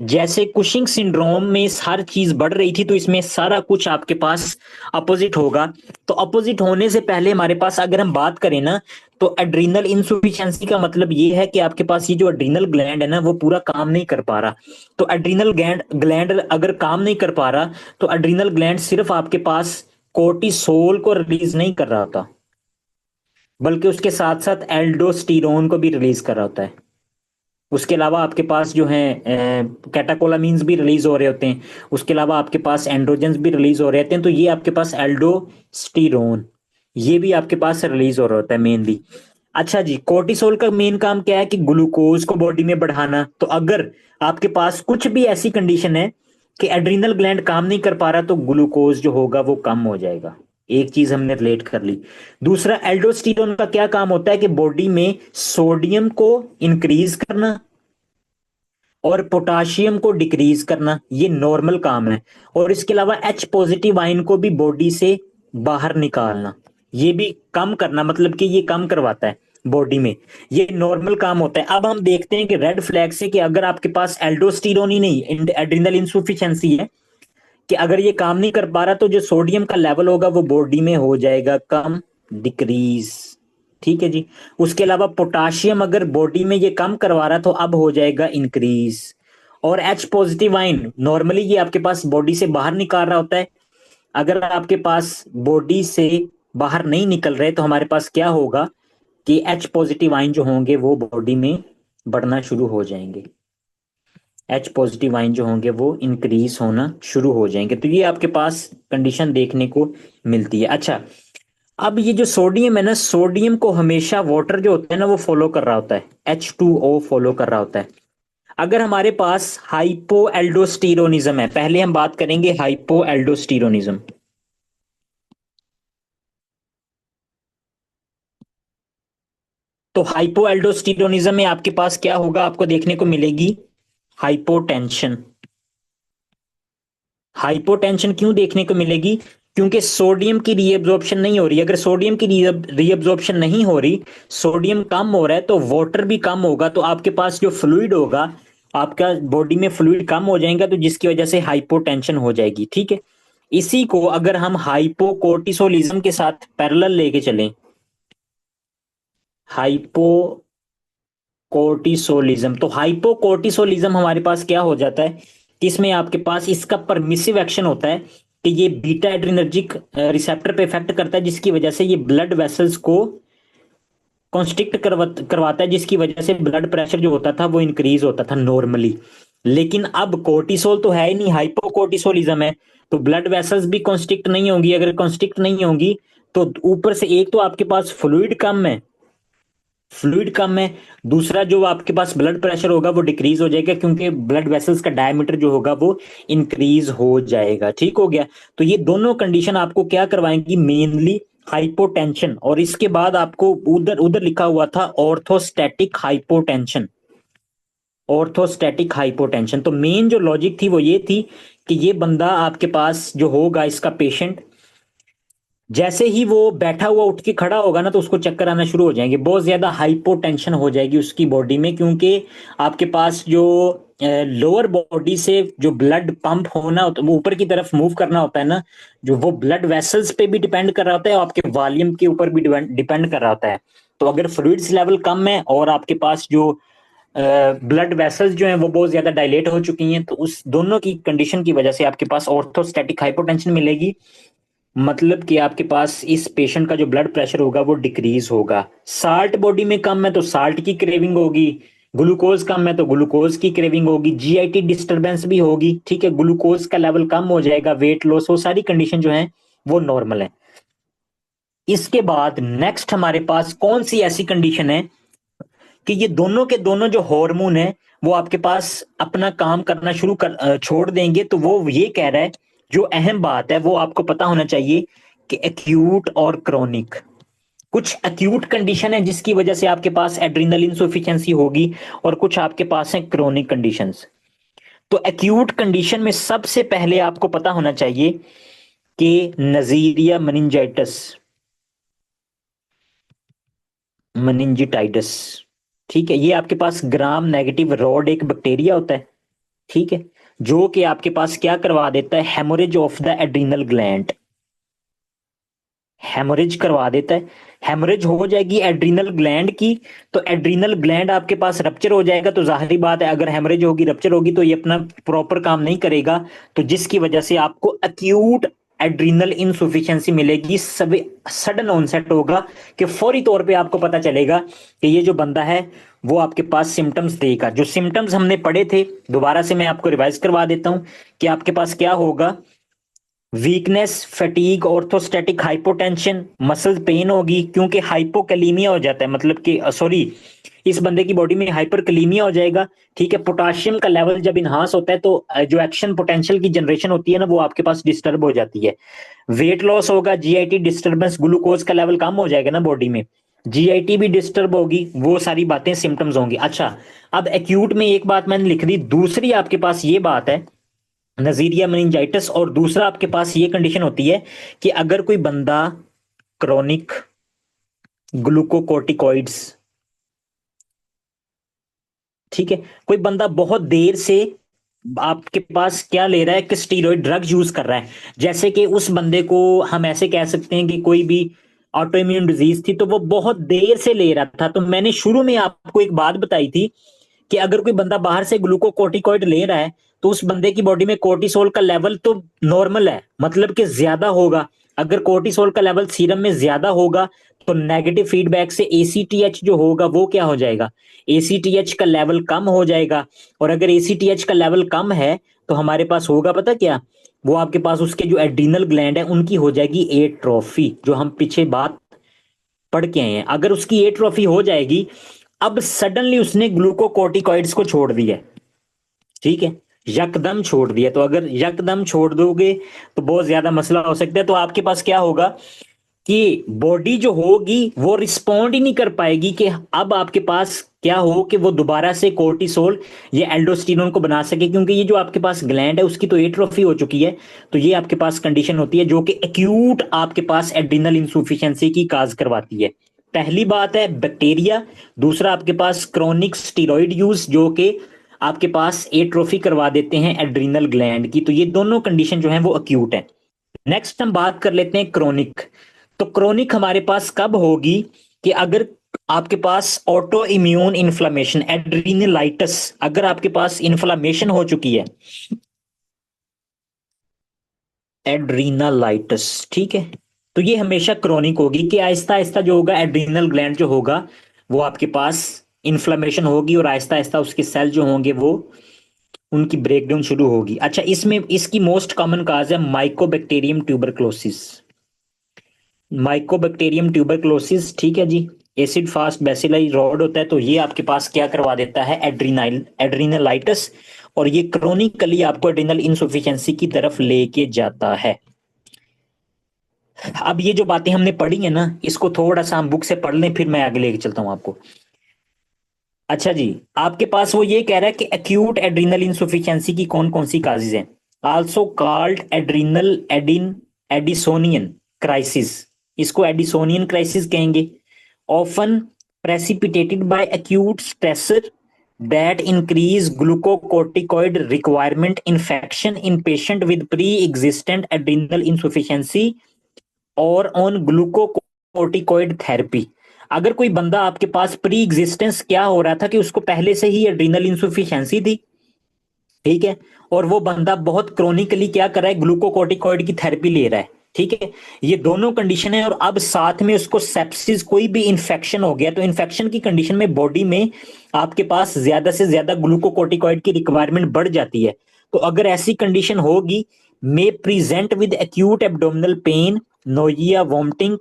जैसे कुशिंग सिंड्रोम में हर चीज बढ़ रही थी, तो इसमें सारा कुछ आपके पास अपोजिट होगा। तो अपोजिट होने से पहले हमारे पास अगर हम बात करें ना, तो एड्रीनल इंसुफिशियंसी का मतलब ये है कि आपके पास ये जो एड्रीनल ग्लैंड है ना, वो पूरा काम नहीं कर पा रहा। तो एड्रीनल ग्लैंड ग्लैंड अगर काम नहीं कर पा रहा, तो एड्रीनल ग्लैंड सिर्फ आपके पास कोर्टिसोल को रिलीज नहीं कर रहा होता, बल्कि उसके साथ साथ एल्डोस्टिरोन को भी रिलीज कर रहा होता है। उसके अलावा आपके पास जो है कैटाकोलामीन्स भी रिलीज हो रहे होते हैं। उसके अलावा आपके पास एंड्रोजन्स भी रिलीज हो रहे होते हैं। तो ये आपके पास एल्डोस्टिरोन, ये भी आपके पास रिलीज हो रहा होता है मेनली। अच्छा जी, कोर्टिसोल का मेन काम क्या है कि ग्लूकोज को बॉडी में बढ़ाना। तो अगर आपके पास कुछ भी ऐसी कंडीशन है कि एड्रीनल ग्लैंड काम नहीं कर पा रहा, तो ग्लूकोज जो होगा वो कम हो जाएगा। एक चीज हमने रिलेट कर ली। दूसरा, एल्डोस्टिरोन का क्या काम होता है कि बॉडी में सोडियम को इंक्रीज करना और पोटाशियम को डिक्रीज करना, ये नॉर्मल काम है। और इसके अलावा एच पॉजिटिव आयन को भी बॉडी से बाहर निकालना, ये भी कम करना, मतलब कि ये कम करवाता है बॉडी में। ये नॉर्मल काम होता है। अब हम देखते हैं कि रेड फ्लैग से कि अगर आपके पास एल्डोस्टिरोन ही नहीं, एड्रिनल इंसुफिशियंसी है, कि अगर ये काम नहीं कर पा रहा, तो जो सोडियम का लेवल होगा वो बॉडी में हो जाएगा कम, डिक्रीज, ठीक है जी। उसके अलावा पोटाशियम अगर बॉडी में ये कम करवा रहा, तो अब हो जाएगा इंक्रीज। और एच पॉजिटिव आइन नॉर्मली ये आपके पास बॉडी से बाहर निकाल रहा होता है। अगर आपके पास बॉडी से बाहर नहीं निकल रहे, तो हमारे पास क्या होगा कि एच पॉजिटिव आइन जो होंगे वो बॉडी में बढ़ना शुरू हो जाएंगे। एच पॉजिटिव आइन जो होंगे वो इंक्रीज होना शुरू हो जाएंगे। तो ये आपके पास कंडीशन देखने को मिलती है। अच्छा, अब ये जो सोडियम है ना, सोडियम को हमेशा वाटर जो होता है ना वो फॉलो कर रहा होता है, H2O फॉलो कर रहा होता है। अगर हमारे पास हाइपो एल्डोस्टिरोनिज्म है, पहले हम बात करेंगे हाइपो एल्डोस्टिरोनिज्म। तो हाइपो एल्डोस्टिरोनिज्म में आपके पास क्या होगा, आपको देखने को मिलेगी हाइपोटेंशन। हाइपोटेंशन क्यों देखने को मिलेगी? क्योंकि सोडियम की रीअब्जॉर्प्शन नहीं हो रही। अगर सोडियम की रीअब्जॉर्प्शन नहीं हो रही, सोडियम कम हो रहा है, तो वाटर भी कम होगा, तो आपके पास जो फ्लूइड होगा, आपका बॉडी में फ्लूइड कम हो जाएगा, तो जिसकी वजह से हाइपोटेंशन हो जाएगी, ठीक है। इसी को अगर हम हाइपोकोर्टिसोलिज्म के साथ पैरेलल लेके चलें, हाइपोकोर्टिसोलिज्म, तो हाइपोकोर्टिसोलिज्म हमारे पास क्या हो जाता है कि इसमें आपके पास इसका परमिसिव एक्शन होता है कि ये बीटा एड्रिनर्जिक रिसेप्टर पे इफेक्ट करता है, जिसकी वजह से ये ब्लड वेसल्स को कॉन्स्ट्रिक्ट करवाता है, जिसकी वजह से ब्लड प्रेशर जो होता था वो इंक्रीज होता था नॉर्मली। लेकिन अब कोर्टिसोल तो है ही नहीं, हाइपोकोर्टिसोलिज्म है, तो ब्लड वेसल्स भी कॉन्स्ट्रिक्ट नहीं होंगी। अगर कॉन्स्ट्रिक्ट नहीं होंगी, तो ऊपर से एक तो आपके पास फ्लूइड कम है, दूसरा जो आपके पास ब्लड प्रेशर होगा वो डिक्रीज हो जाएगा, क्योंकि ब्लड वेसल्स का डायमीटर जो होगा वो इंक्रीज हो जाएगा, ठीक हो गया। तो ये दोनों कंडीशन आपको क्या करवाएंगी, मेनली हाइपोटेंशन। और इसके बाद आपको उधर उधर लिखा हुआ था ऑर्थोस्टैटिक हाइपोटेंशन। ऑर्थोस्टैटिक हाइपोटेंशन, तो मेन जो लॉजिक थी वो ये थी कि ये बंदा आपके पास जो होगा, इसका पेशेंट, जैसे ही वो बैठा हुआ उठ के खड़ा होगा ना, तो उसको चक्कर आना शुरू हो जाएंगे, बहुत ज्यादा हाइपोटेंशन हो जाएगी उसकी बॉडी में, क्योंकि आपके पास जो लोअर बॉडी से जो ब्लड पंप होना होता है, वो ऊपर की तरफ मूव करना होता है ना, जो वो ब्लड वेसल्स पे भी डिपेंड कर रहा होता है और आपके वॉल्यूम के ऊपर भी डिपेंड कर रहा होता है। तो अगर फ्लूइड्स लेवल कम है और आपके पास जो ब्लड वेसल्स जो हैं वो बहुत ज्यादा डायलेट हो चुकी हैं, तो उस दोनों की कंडीशन की वजह से आपके पास ऑर्थोस्टैटिक हाइपोटेंशन मिलेगी। मतलब कि आपके पास इस पेशेंट का जो ब्लड प्रेशर होगा वो डिक्रीज होगा। साल्ट बॉडी में कम है तो साल्ट की क्रेविंग होगी, ग्लूकोज कम है तो ग्लूकोज की क्रेविंग होगी, जीआईटी डिस्टरबेंस भी होगी, ठीक है, ग्लूकोज का लेवल कम हो जाएगा, वेट लॉस, वो सारी कंडीशन जो है वो नॉर्मल है। इसके बाद नेक्स्ट हमारे पास कौन सी ऐसी कंडीशन है कि ये दोनों के दोनों जो हार्मोन है वो आपके पास अपना काम करना छोड़ देंगे। तो वो ये कह रहा है, जो अहम बात है वो आपको पता होना चाहिए कि एक्यूट और क्रॉनिक, कुछ एक्यूट कंडीशन है जिसकी वजह से आपके पास एड्रिनल इनसफिशिएंसी होगी, और कुछ आपके पास है क्रोनिक कंडीशंस। तो एक्यूट कंडीशन में सबसे पहले आपको पता होना चाहिए कि नजीरिया मेनिंजाइटिस, मेनिंजिटाइटिस, ठीक है, ये आपके पास ग्राम नेगेटिव रॉड एक बैक्टीरिया होता है, ठीक है, जो कि आपके पास क्या करवा देता है, haemorrhage of the adrenal gland, haemorrhage करवा देता है। हेमोरेज हो जाएगी एड्रिनल ग्लैंड की, तो एड्रिनल ग्लैंड आपके पास रप्चर हो जाएगा, तो जाहिर बात है अगर हेमोरेज होगी, रप्चर होगी, तो ये अपना प्रॉपर काम नहीं करेगा, तो जिसकी वजह से आपको अक्यूट एड्रिनल इनसुफिशियंसी मिलेगी, सब सडन ऑनसेट होगा, कि फौरी तौर पे आपको पता चलेगा कि ये जो बंदा है वो आपके पास सिम्टम्स देगा। जो सिम्टम्स हमने पढ़े थे दोबारा से मैं आपको रिवाइज करवा देता हूं, कि आपके पास क्या होगा, weakness, fatigue, orthostatic hypotension, muscle pain होगी, क्योंकि हाइपोकैलीमिया हो जाता है, मतलब कि सॉरी, इस बंदे की बॉडी में हाइपरकैलीमिया हो जाएगा, ठीक है, पोटाशियम का लेवल जब इनहांस होता है तो जो एक्शन पोटेंशियल की जनरेशन होती है ना वो आपके पास डिस्टर्ब हो जाती है। वेट लॉस होगा, जीआईटी डिस्टर्बेंस, ग्लूकोज का लेवल कम हो जाएगा ना बॉडी में, जीआईटी भी डिस्टर्ब होगी, वो सारी बातें सिम्टम्स होंगी। अच्छा, अब एक्यूट में एक बात मैंने लिख दी, दूसरी आपके पास ये बात है नजीरिया मेनिंजाइटिस, और दूसरा आपके पास ये कंडीशन होती है कि अगर कोई बंदा क्रॉनिक ग्लूकोकोर्टिकॉइड्स, ठीक है, कोई बंदा बहुत देर से आपके पास क्या ले रहा है कि स्टीरॉइड ड्रग यूज कर रहा है, जैसे कि उस बंदे को हम ऐसे कह सकते हैं कि कोई भी ऑटो इम्यून डिजीज थी तो वो बहुत देर से ले रहा था। तो मैंने शुरू में आपको एक बात बताई थी कि अगर कोई बंदा बाहर से ग्लूकोकोर्टिकॉइड ले रहा है तो उस बंदे की बॉडी में कोर्टिसोल का लेवल तो नॉर्मल है, मतलब कि ज्यादा होगा। अगर कोर्टिसोल का लेवल सीरम में ज्यादा होगा तो नेगेटिव फीडबैक से एसीटीएच जो होगा वो क्या हो जाएगा, एसीटीएच का लेवल कम हो जाएगा। और अगर एसीटीएच का लेवल कम है तो हमारे पास होगा पता क्या, वो आपके पास उसके जो एड्रीनल ग्लैंड है उनकी हो जाएगी एट्रोफी, जो हम पीछे बात पढ़ के आए हैं। अगर उसकी एट्रोफी हो जाएगी, अब सडनली उसने ग्लूकोकोर्टिकॉइड्स को छोड़ दिया, ठीक है, यकदम छोड़ दिया, तो अगर यकदम छोड़ दोगे तो बहुत ज्यादा मसला हो सकता है। तो आपके पास क्या होगा कि बॉडी जो होगी वो रिस्पॉन्ड ही नहीं कर पाएगी कि अब आपके पास क्या हो कि वो दोबारा से कोर्टिसोल या एल्डोस्टेरोन को बना सके, क्योंकि ये जो आपके पास ग्लैंड है उसकी तो एट्रोफी हो चुकी है। तो ये आपके पास कंडीशन होती है जो कि एक्यूट आपके पास एड्रिनल इंसुफिशियंसी की काज करवाती है। पहली बात है बैक्टीरिया, दूसरा आपके पास क्रोनिक स्टीरॉइड यूज जो कि आपके पास एट्रोफी करवा देते हैं एड्रिनल ग्लैंड की। तो ये दोनों कंडीशन जो है वो अक्यूट है। नेक्स्ट हम बात कर लेते हैं क्रोनिक। तो क्रोनिक हमारे पास कब होगी कि अगर आपके पास ऑटो इम्यून इन्फ्लामेशन, एड्रीनलाइटिस, अगर आपके पास इन्फ्लामेशन हो चुकी है, एड्रीनलाइटिस, ठीक है, तो ये हमेशा क्रोनिक होगी कि आहिस्ता आहिस्ता जो होगा एड्रीनल ग्लैंड जो होगा वो आपके पास इन्फ्लामेशन होगी, और आहिस्ता आहिस्ता उसके सेल जो होंगे वो उनकी ब्रेकडाउन शुरू होगी। अच्छा, इसमें इसकी मोस्ट कॉमन काज है माइकोबैक्टीरियम ट्यूबरक्लोसिस, माइकोबैक्टीरियम ट्यूबरक्लोसिस, ठीक है जी। एसिड फास्ट बैसिलाई रॉड होता है, तो ये आपके पास क्या करवा देता है, एड्रीनलाइटिस, और ये क्रोनिकली आपको एड्रिनल इनसुफिशियंसी की तरफ लेके जाता है। अब ये जो बातें हमने पढ़ी है ना इसको थोड़ा सा हम बुक से पढ़ लें, फिर मैं आगे लेके चलता हूं आपको। अच्छा जी, आपके पास वो ये कह रहा है कि एक्यूट एड्रिनल इनसुफिशियंसी की कौन कौन सी काजेज हैं, आल्सो कॉल्ड एड्रिनल एडिसोनियन क्राइसिस, इसको एडिसोनियन क्राइसिस कहेंगे, often precipitated bye acute stressor that increase glucocorticoid requirement, infection in patient with pre-existent adrenal insufficiency और ऑन ग्लूकोकोर्टिकोइड थेरेपी। अगर कोई बंदा आपके पास प्री एग्जिस्टेंस क्या हो रहा था कि उसको पहले से ही एड्रिनल इंसुफिशियंसी थी, ठीक है, और वो बंदा बहुत क्रोनिकली क्या कर रहा है, ग्लूकोकोर्टिकोइड की थेरेपी ले रहा है, ठीक है, ये दोनों कंडीशन है। और अब साथ में उसको सेप्सिस, कोई भी इंफेक्शन हो गया, तो इंफेक्शन की कंडीशन में बॉडी में आपके पास ज्यादा से ज्यादा ग्लूकोकोर्टिकॉइड की रिक्वायरमेंट बढ़ जाती है। तो अगर ऐसी कंडीशन होगी, may present with acute abdominal pain, nausea, vomiting,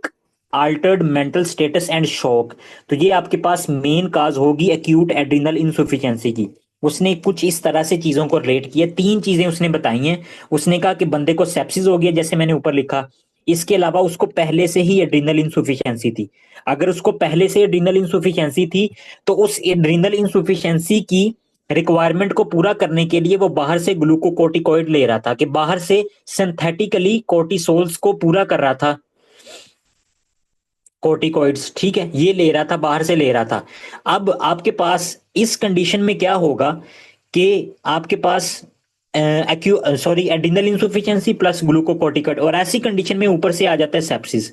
altered mental status and shock. तो ये आपके पास मेन काज होगी एक्यूट एड्रिनल इंसुफिशियंसी की। उसने कुछ इस तरह से चीजों को रेट किया, तीन चीजें उसने बताई हैं। उसने कहा कि बंदे को सेप्सिस हो गया, जैसे मैंने ऊपर लिखा। इसके अलावा उसको पहले से ही एड्रिनल इंसुफिशियंसी थी। अगर उसको पहले से एड्रिनल इंसुफिशियंसी थी, तो उस एड्रिनल इंसुफिशियंसी की रिक्वायरमेंट को पूरा करने के लिए वो बाहर से ग्लूकोकोर्टिकॉइड ले रहा था, कि बाहर से सिंथेटिकली कोर्टिसोल्स को पूरा कर रहा था, कोर्टिकॉइड्स, ठीक है, ये ले रहा था, बाहर से ले रहा था। अब आपके पास इस कंडीशन में क्या होगा कि आपके पास सॉरी एड्रिनल इंसुफिशियंसी प्लस ग्लूकोकोर्टिकॉइड, और ऐसी कंडीशन में ऊपर से आ जाता है सेप्सिस।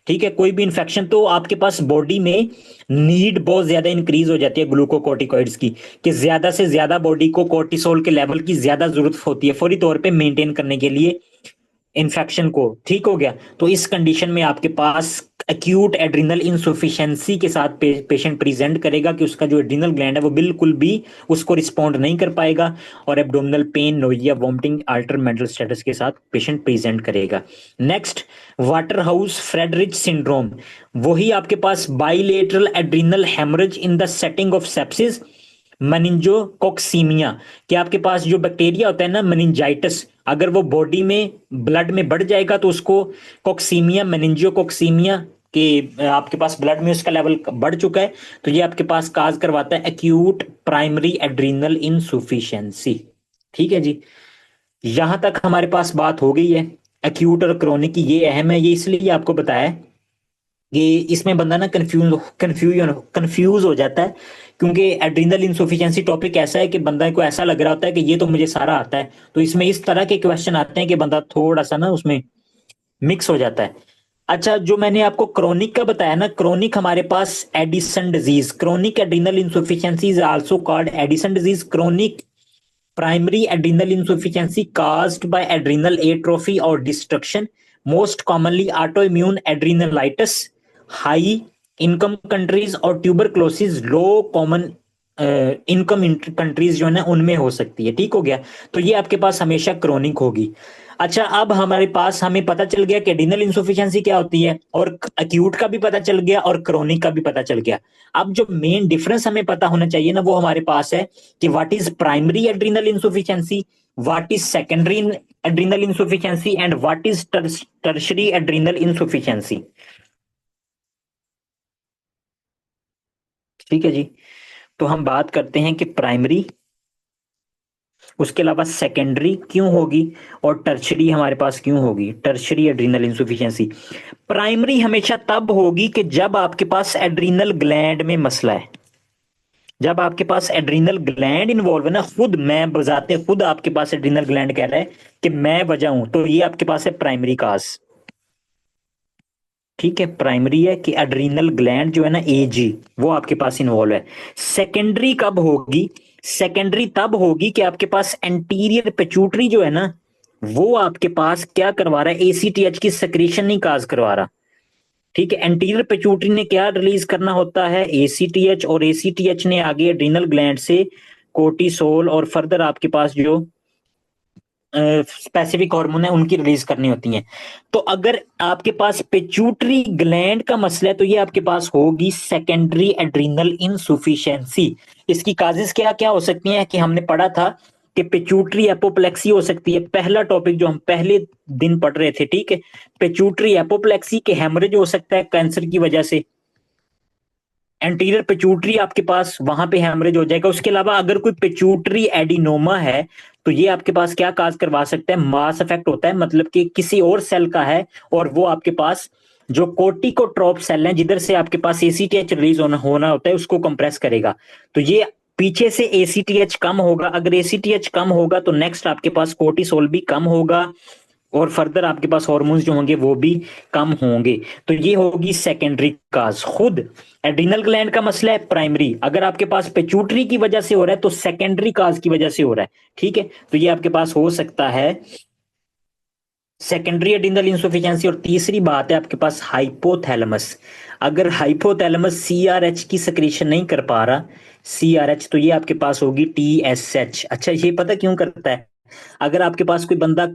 ठीक है, कोई भी इन्फेक्शन, तो आपके पास बॉडी में नीड बहुत ज्यादा इंक्रीज हो जाती है ग्लूकोकोर्टिकॉइड्स की, कि ज्यादा से ज्यादा बॉडी को कोर्टिसोल के लेवल की ज्यादा जरूरत होती है फौरी तौर पे मेंटेन करने के लिए इन्फेक्शन को। ठीक हो गया, तो इस कंडीशन में आपके पास एक्यूट एड्रिनल इंसुफिशियंसी के साथ पेशेंट प्रेजेंट करेगा कि उसका जो एड्रिनल ग्लैंड है वो बिल्कुल भी उसको रिस्पॉन्ड नहीं कर पाएगा, और abdominal pain, nausea, vomiting, alter mental status के साथ पेशेंट प्रेजेंट करेगा। Next, waterhouse Friedrich syndrome. वही आपके पास bilateral adrenal haemorrhage in the setting of sepsis, meningococcemia, कि आपके पास जो बैक्टीरिया होता है ना मेनिंजाइटिस, अगर वो बॉडी में ब्लड में बढ़ जाएगा तो उसको कोक्सीमिया, मेनिंजियोकोक्सीमिया के आपके पास ब्लड में उसका लेवल बढ़ चुका है, तो ये आपके पास काज करवाता है एक्यूट प्राइमरी एड्रिनल इनसुफिशियंसी। ठीक है जी, यहां तक हमारे पास बात हो गई है। एक्यूट और क्रोनिक की ये अहम है, ये इसलिए आपको बताया है कि इसमें बंदा ना कंफ्यूज हो जाता है, क्योंकि एड्रिनल इंसुफिशियंसी टॉपिक ऐसा है कि बंदा को ऐसा लग रहा होता है कि ये तो मुझे सारा आता है। तो इसमें इस तरह के क्वेश्चन आते हैं कि बंदा थोड़ा सा ना उसमें मिक्स हो जाता है। अच्छा, जो मैंने आपको क्रोनिक का बताया ना, क्रोनिक हमारे पास Addison disease, chronic adrenal insufficiency is also called Addison disease, chronic primary adrenal insufficiency caused by adrenal atrophy or destruction, most commonly autoimmune adrenalitis, high income countries और tuberculosis लो कॉमन इनकम कंट्रीज जो है ना उनमें हो सकती है। ठीक हो गया, तो ये आपके पास हमेशा क्रोनिक होगी। अच्छा, अब हमारे पास हमें पता चल गया कि एड्रिनल इंसुफिशियंसी क्या होती है, और अक्यूट का भी पता चल गया और क्रोनिक का भी पता चल गया। अब जो मेन डिफरेंस हमें पता होना चाहिए ना, वो हमारे पास है कि what is primary adrenal insufficiency, what is secondary adrenal insufficiency, and what is tertiary adrenal insufficiency. ठीक है जी, तो हम बात करते हैं कि प्राइमरी, उसके अलावा सेकेंडरी क्यों होगी, और टर्शरी हमारे पास क्यों होगी, टर्शरी एड्रिनल इंसुफिशियंसी। प्राइमरी हमेशा तब होगी कि जब आपके पास एड्रिनल ग्लैंड में मसला है, जब आपके पास एड्रिनल ग्लैंड इन्वॉल्व है ना, खुद मैं बजाते खुद आपके पास एड्रिनल ग्लैंड कह रहा है कि मैं वजह हूं, तो ये आपके पास है प्राइमरी काज। ठीक है, प्राइमरी है कि एड्रिनल ग्लैंड जो है ना एजी, वो आपके पास इन्वॉल्व है। सेकेंडरी कब होगी, सेकेंडरी तब होगी कि आपके पास एंटीरियर पिट्यूटरी जो है ना, वो आपके पास क्या करवा रहा है, एसीटीएच की सेक्रेशन नहीं काज करवा रहा। ठीक है, एंटीरियर पिट्यूटरी ने क्या रिलीज करना होता है, एसीटीएच, और एसीटीएच ने आगे एड्रिनल ग्लैंड से कोर्टिसोल और फर्दर आपके पास जो स्पेसिफिक हार्मोन है उनकी रिलीज करनी होती हैं। तो अगर आपके पास पिट्यूटरी ग्लैंड का मसला है, तो ये आपके पास होगी सेकेंडरी एड्रिनल इनसुफिशियंसी। इसकी काजेस क्या क्या हो सकती हैं कि हमने पढ़ा था कि पिट्यूटरी एपोप्लेक्सी हो सकती है, पहला टॉपिक जो हम पहले दिन पढ़ रहे थे। ठीक है, पिट्यूटरी एपोप्लेक्सी के हेमरेज हो सकता है कैंसर की वजह से, एंटीरियर पिट्यूटरी आपके पास वहां पे हेमरेज हो जाएगा। उसके अलावा अगर कोई पिट्यूटरी एडिनोमा है, तो ये आपके पास क्या काज करवा सकता है, मास इफेक्ट होता है, मतलब कि किसी और सेल का है, और वो आपके पास जो कोर्टिकोट्रोप सेल है जिधर से आपके पास एसीटीएच रिलीज होना होता है उसको कंप्रेस करेगा। तो ये पीछे से एसीटीएच कम होगा, अगर एसीटीएच कम होगा तो नेक्स्ट आपके पास कोर्टिसोल भी कम होगा, और फर्दर आपके पास हॉर्मोन्स जो होंगे वो भी कम होंगे। तो ये होगी सेकेंडरी काज। खुद एड्रिनल ग्लैंड का मसला है प्राइमरी, अगर आपके पास पिट्यूटरी की वजह से हो रहा है तो सेकेंडरी काज की वजह से हो रहा है। ठीक है, तो ये आपके पास हो सकता है सेकेंडरी एड्रिनल इंसुफिशियंसी। और तीसरी बात है आपके पास हाइपोथैलेमस। अगर हाइपोथैलेमस सीआरएच की सिक्रीशन नहीं कर पा रहा, सीआरएच, तो ये आपके पास होगी टीएसएच। अच्छा, ये पता क्यों करता है? अगर आपके पास कोई बंदा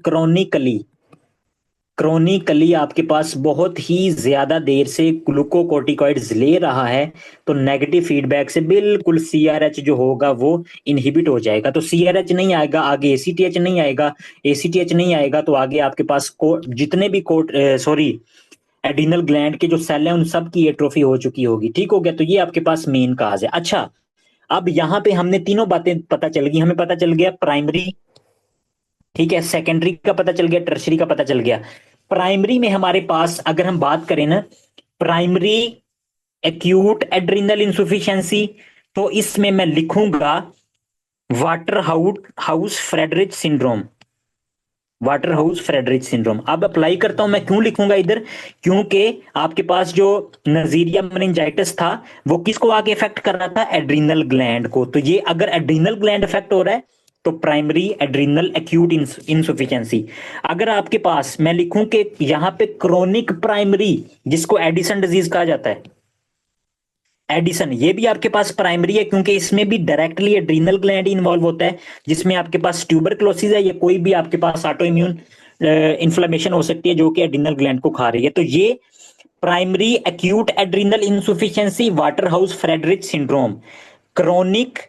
क्रोनिकली आपके पास बहुत ही ज्यादा देर से ग्लूकोकोर्टिकॉइड्स ले रहा है, तो नेगेटिव फीडबैक से बिल्कुल सीआरएच जो होगा वो इनहिबिट हो जाएगा। तो सीआरएच नहीं आएगा, आगे एसीटीएच नहीं आएगा, एसीटीएच नहीं आएगा तो आगे आपके पास जितने भी एडिनल ग्लैंड के जो सेल हैं उन सब की एट्रोफी हो चुकी होगी। ठीक हो गया? तो ये आपके पास मेन काज है। अच्छा, अब यहाँ पे हमने तीनों बातें पता चल गई। हमें पता चल गया प्राइमरी, ठीक है, सेकेंडरी का पता चल गया, टर्शरी का पता चल गया। प्राइमरी में हमारे पास अगर हम बात करें ना, प्राइमरी एक्यूट एड्रिनल इंसुफिशियंसी, तो इसमें मैं लिखूंगा water house Friedrich syndrome. Water house Friedrich syndrome. अब अप्लाई करता हूं, मैं क्यों लिखूंगा इधर? क्योंकि आपके पास जो नजीरिया मेनिंजाइटिस था वो किसको आगे इफेक्ट कर रहा था? एड्रिनल ग्लैंड को। तो ये अगर एड्रिनल ग्लैंड इफेक्ट हो रहा है तो प्राइमरी एड्रिनल एक्यूट इंसुफिशियंसी। अगर आपके पास मैं लिखूं कि यहां पे क्रोनिक प्राइमरी, जिसको एडिसन डिजीज कहा जाता है, एडिसन, ये भी आपके पास प्राइमरी है क्योंकि इसमें भी डायरेक्टली एड्रीनल ग्लैंड इन्वॉल्व होता है, जिसमें आपके पास ट्यूबरक्लोसिस है या कोई भी आपके पास ऑटो इम्यून इन्फ्लेमेशन हो सकती है जो कि एड्रीनल ग्लैंड को खा रही है। तो ये primary acute adrenal insufficiency, waterhouse Friedrich syndrome, chronic,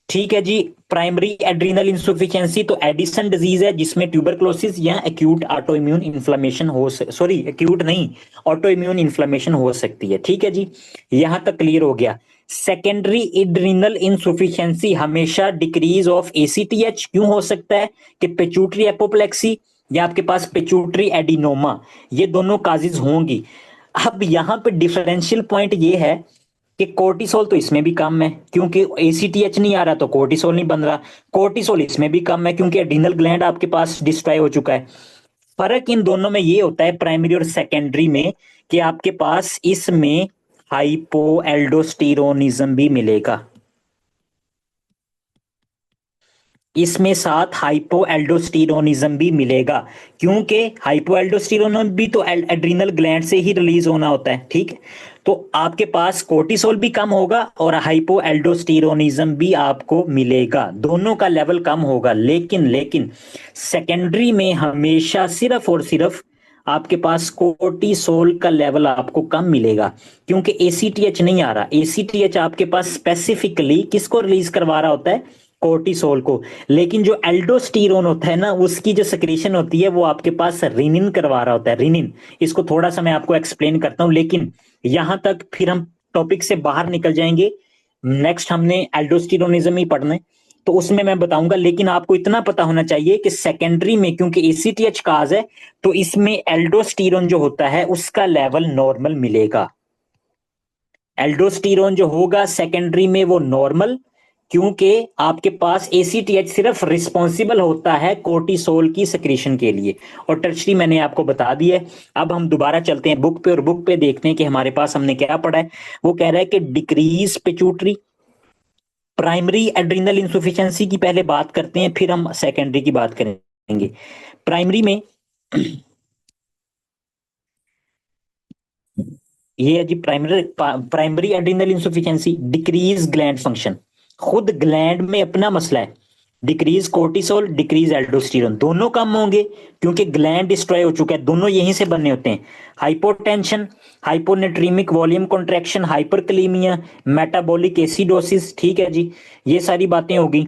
ठीक है जी, प्राइमरी एड्रीनल इंसुफिशियंसी तो एडिसन डिजीज है जिसमें ट्यूबरक्लोसिस या acute auto immune inflammation sorry acute नहीं, ऑटो इम्यून इन्फ्लेमेशन हो सकती है। ठीक है जी, यहां तक क्लियर हो गया। सेकेंडरी एड्रीनल इंसुफिशियंसी हमेशा डिक्रीज ऑफ एसीटीएच क्यों हो सकता है? कि पिट्यूटरी एपोप्लेक्सी या आपके पास पिट्यूटरी एडिनोमा, ये दोनों काजेज होंगी। अब यहां पे डिफरेंशियल पॉइंट ये है कि कोर्टिसोल तो इसमें भी कम है क्योंकि एसीटीएच नहीं आ रहा, तो कोर्टिसोल नहीं बन रहा। कोर्टिसोल इसमें भी कम है क्योंकि एड्रिनल ग्लैंड आपके पास डिस्ट्रॉय हो चुका है। फर्क इन दोनों में ये होता है प्राइमरी और सेकेंडरी में कि आपके पास इसमें हाइपो एल्डोस्टेरोनिज्म भी मिलेगा, इसमें साथ हाइपो एल्डोस्टेरोनिज्म भी मिलेगा, क्योंकि हाइपो एल्डोस्टेरोन भी तो एड्रिनल ग्लैंड से ही रिलीज होना होता है। ठीक है, तो आपके पास कोर्टिसोल भी कम होगा और हाइपो एल्डोस्टेरोनिज्म भी आपको मिलेगा, दोनों का लेवल कम होगा। लेकिन लेकिन सेकेंडरी में हमेशा सिर्फ और सिर्फ आपके पास कोर्टिसोल का लेवल आपको कम मिलेगा क्योंकि एसीटीएच नहीं आ रहा। एसीटीएच आपके पास स्पेसिफिकली किसको रिलीज करवा रहा होता है? कोर्टिसोल को। लेकिन जो एल्डोस्टेरोन होता है ना, उसकी जो सिक्रीशन होती है वो आपके पास रिनिन करवा रहा होता है, रिनिन। इसको थोड़ा सा मैं आपको एक्सप्लेन करता हूं, लेकिन यहां तक फिर हम टॉपिक से बाहर निकल जाएंगे। नेक्स्ट हमने एल्डोस्टेरोनिज्म ही पढ़ना है तो उसमें मैं बताऊंगा। लेकिन आपको इतना पता होना चाहिए कि सेकेंडरी में क्योंकि एसीटीएच काज है तो इसमें एल्डोस्टेरोन जो होता है उसका लेवल नॉर्मल मिलेगा। एल्डोस्टेरोन जो होगा सेकेंडरी में वो नॉर्मल, क्योंकि आपके पास एसीटीएच सिर्फ रिस्पॉन्सिबल होता है कोर्टिसोल की सिक्रीशन के लिए। और टर्शरी मैंने आपको बता दी है। अब हम दोबारा चलते हैं बुक पे और बुक पे देखते हैं कि हमारे पास हमने क्या पढ़ा है। वो कह रहा है कि डिक्रीज पिट्यूटरी, प्राइमरी एड्रिनल इंसुफिशियंसी की पहले बात करते हैं फिर हम सेकेंडरी की बात करेंगे। प्राइमरी में ये है जी primary adrenal insufficiency, decrease gland function, खुद ग्लैंड में अपना मसला है। डिक्रीज कोर्टिसोल, डिक्रीज एल्डोस्टेरोन, दोनों कम होंगे क्योंकि ग्लैंड डिस्ट्रॉय हो चुका है, दोनों यहीं से बने होते हैं। Hypotension, hyponatraemic volume contraction, hyperkalaemia, metabolic acidosis, ठीक है जी, ये सारी बातें होगी।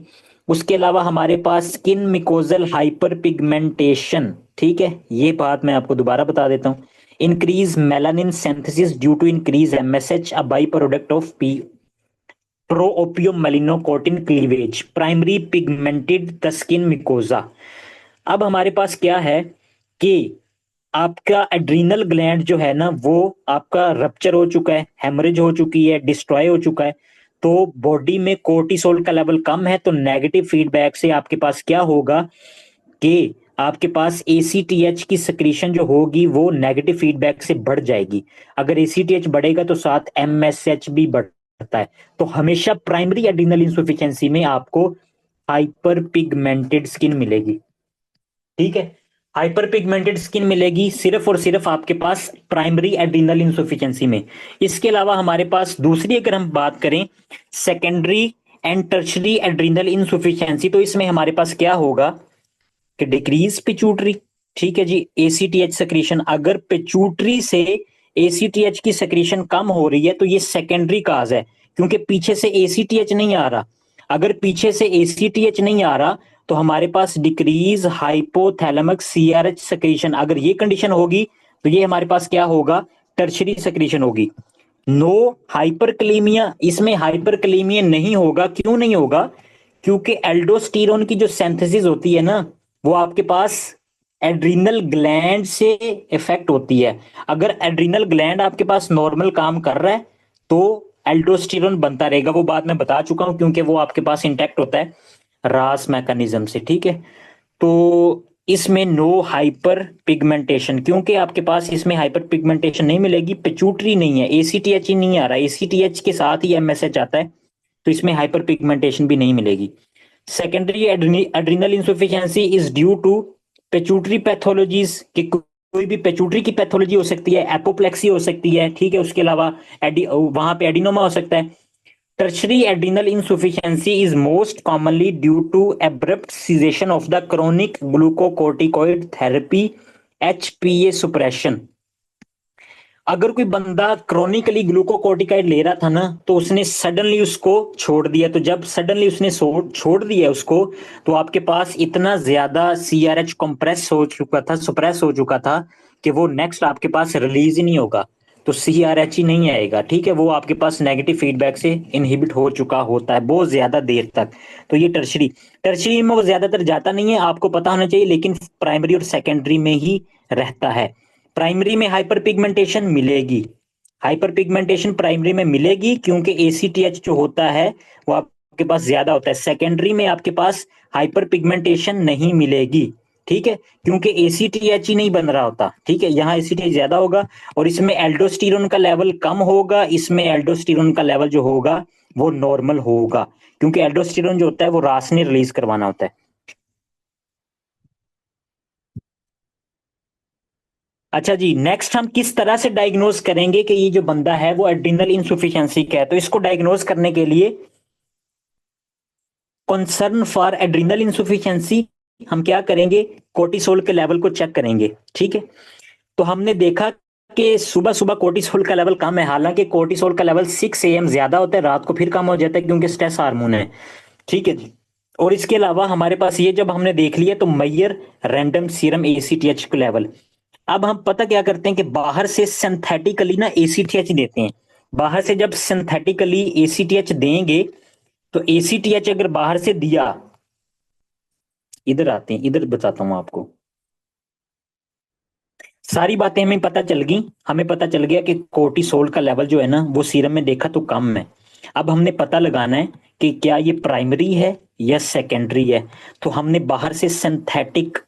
उसके अलावा हमारे पास स्किन मिकोजल हाइपर पिगमेंटेशन, ठीक है, ये बात मैं आपको दोबारा बता देता हूँ। Increase melanin synthesis due to increase MSH, a by product of P proopiomelanocortin cleavage, primary pigmented the skin mucosa. अब हमारे पास क्या है कि आपका एड्रीनल ग्लैंड जो है ना वो आपका रप्चर हो चुका है, हेमरेज हो चुकी है, डिस्ट्रॉय हो चुका है, तो बॉडी में कोर्टिसोल का लेवल कम है, तो नेगेटिव फीडबैक से आपके पास क्या होगा कि आपके पास एसीटीएच की सिक्रीशन जो होगी वो नेगेटिव फीडबैक से बढ़ जाएगी। अगर एसीटीएच बढ़ेगा तो साथ एमएसएच भी बढ़ता है। तो हमेशा प्राइमरी एड्रिनल इंसुफिशियंसी में आपको हाइपर पिगमेंटेड स्किन मिलेगी। ठीक है, हाइपर पिगमेंटेड स्किन मिलेगी सिर्फ और सिर्फ आपके पास प्राइमरी एड्रिनल इंसुफिशियंसी में। इसके अलावा हमारे पास दूसरी अगर हम बात करें सेकेंडरी एंड टर्शरी एड्रिनल इंसुफिशियंसी, तो इसमें हमारे पास क्या होगा कि डिक्रीज पिट्यूटरी। ठीक है जी, एसीटीएच सक्रीशन, अगर पिट्यूटरी से एसीटीएच की सक्रीशन कम हो रही है तो ये सेकेंडरी काज है, क्योंकि पीछे से एसीटीएच नहीं आ रहा। अगर पीछे से एसीटीएच नहीं आ रहा तो हमारे पास डिक्रीज हाइपोथैलेमिक सीआरएच सक्रीशन, अगर ये कंडीशन होगी तो ये हमारे पास क्या होगा, टर्शरी सक्रीशन होगी। नो हाइपरकलीमिया, इसमें हाइपरकलीमिया नहीं होगा। क्यों नहीं होगा? क्योंकि एल्डोस्टेरोन की जो सिंथेसिस होती है ना, वो आपके पास एड्रीनल ग्लैंड से इफेक्ट होती है। अगर एड्रीनल ग्लैंड आपके पास नॉर्मल काम कर रहा है तो एल्डोस्टेरोन बनता रहेगा, वो बात मैं बता चुका हूं, क्योंकि वो आपके पास इंटैक्ट होता है रास मैकेनिज्म से। ठीक है, तो इसमें नो हाइपर पिगमेंटेशन, क्योंकि आपके पास इसमें हाइपर पिगमेंटेशन नहीं मिलेगी, पिट्यूटरी नहीं है, एसीटीएच ही नहीं आ रहा, एसीटीएच के साथ ही एमएसएच आता है, तो इसमें हाइपर पिगमेंटेशन भी नहीं मिलेगी। Secondary adrenal insufficiency is due to pituitary pathologies, कि कोई भी पिट्यूटरी की पैथोलॉजी हो सकती है, एपोप्लेक्सी हो सकती है, ठीक है, उसके अलावा वहां पे एडिनोमा हो सकता है। Tertiary adrenal insufficiency is most commonly due to abrupt cessation of the chronic glucocorticoid therapy HPA suppression। अगर कोई बंदा क्रॉनिकली ग्लूकोकोर्टिकाइड ले रहा था ना, तो उसने सडनली उसको छोड़ दिया, तो जब सडनली उसने छोड़ दिया उसको, तो आपके पास इतना ज्यादा सीआरएच कंप्रेस हो चुका था, सप्रेस हो चुका था, कि वो नेक्स्ट आपके पास रिलीज ही नहीं होगा, तो सीआरएच ही नहीं आएगा। ठीक है, वो आपके पास नेगेटिव फीडबैक से इनहिबिट हो चुका होता है बहुत ज्यादा देर तक। तो ये टर्शरी, टर्शरी में वो ज्यादातर जाता नहीं है, आपको पता होना चाहिए, लेकिन प्राइमरी और सेकेंडरी में ही रहता है। प्राइमरी में हाइपर पिगमेंटेशन मिलेगी, हाइपर पिगमेंटेशन प्राइमरी में मिलेगी, क्योंकि एसीटीएच जो होता है वो आपके पास ज्यादा होता है। सेकेंडरी में आपके पास हाइपर पिगमेंटेशन नहीं मिलेगी। ठीक है, क्योंकि एसीटीएच ही नहीं बन रहा होता। ठीक है, यहाँ एसीटीएच ज्यादा होगा और इसमें एल्डोस्टेरोन का लेवल कम होगा, इसमें एल्डोस्टेरोन का लेवल जो होगा वो नॉर्मल होगा, क्योंकि एल्डोस्टेरोन जो होता है वो रास ने रिलीज करवाना होता है। अच्छा जी, नेक्स्ट हम किस तरह से डायग्नोज करेंगे कि ये जो बंदा है वो एड्रिनल इंसुफिशियंसी का है? तो इसको डायग्नोज करने के लिए कंसर्न फॉर एड्रिनल इंसुफिशियंसी हम क्या करेंगे, कोर्टिसोल के लेवल को चेक करेंगे। ठीक है, तो हमने देखा कि सुबह सुबह कोर्टिसोल का लेवल कम है, हालांकि कोर्टिसोल का लेवल 6 AM ज्यादा होता है, रात को फिर कम हो जाता है, क्योंकि स्ट्रेस हार्मोन है। ठीक है जी, और इसके अलावा हमारे पास ये जब हमने देख लिया तो मैयर रैंडम सीरम एसीटीएच का लेवल। अब हम पता क्या करते हैं कि बाहर से सिंथेटिकली ना एसीटीएच देते हैं। बाहर से जब सिंथेटिकली एसीटीएच देंगे, तो एसीटीएच अगर बाहर से दिया, इधर आते हैं, इधर बताता हूं आपको, सारी बातें हमें पता चल गई। हमें पता चल गया कि कोर्टिसोल का लेवल जो है ना वो सीरम में देखा तो कम है। अब हमने पता लगाना है कि क्या ये प्राइमरी है या सेकेंडरी है। तो हमने बाहर से सिंथेटिक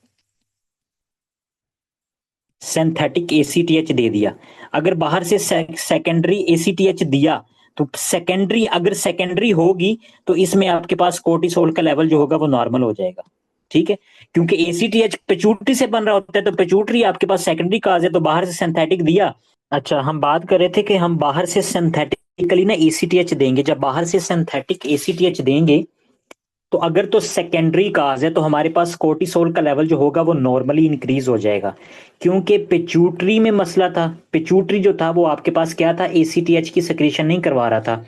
सिंथेटिक एसीटीएच दे दिया। अगर बाहर से सेकेंडरी एसीटीएच दिया, तो सेकेंडरी, अगर सेकेंडरी होगी तो इसमें आपके पास कोर्टिसोल का लेवल जो होगा वो नॉर्मल हो जाएगा। ठीक है, क्योंकि एसीटीएच पिट्यूटरी से बन रहा होता है, तो पिट्यूटरी आपके पास सेकेंडरी काज है, तो बाहर से सिंथेटिक दिया। अच्छा, हम बात कर रहे थे कि हम बाहर से सिंथेटिकली ना एसीटीएच देंगे। जब बाहर से सिंथेटिक एसीटीएच देंगे, तो अगर तो सेकेंडरी काज है तो हमारे पास कोर्टिसोल का लेवल जो होगा वो नॉर्मली इंक्रीज हो जाएगा, क्योंकि पिट्यूटरी में मसला था। पिट्यूटरी जो था वो आपके पास क्या था, एसीटीएच की सक्रीशन नहीं करवा रहा था।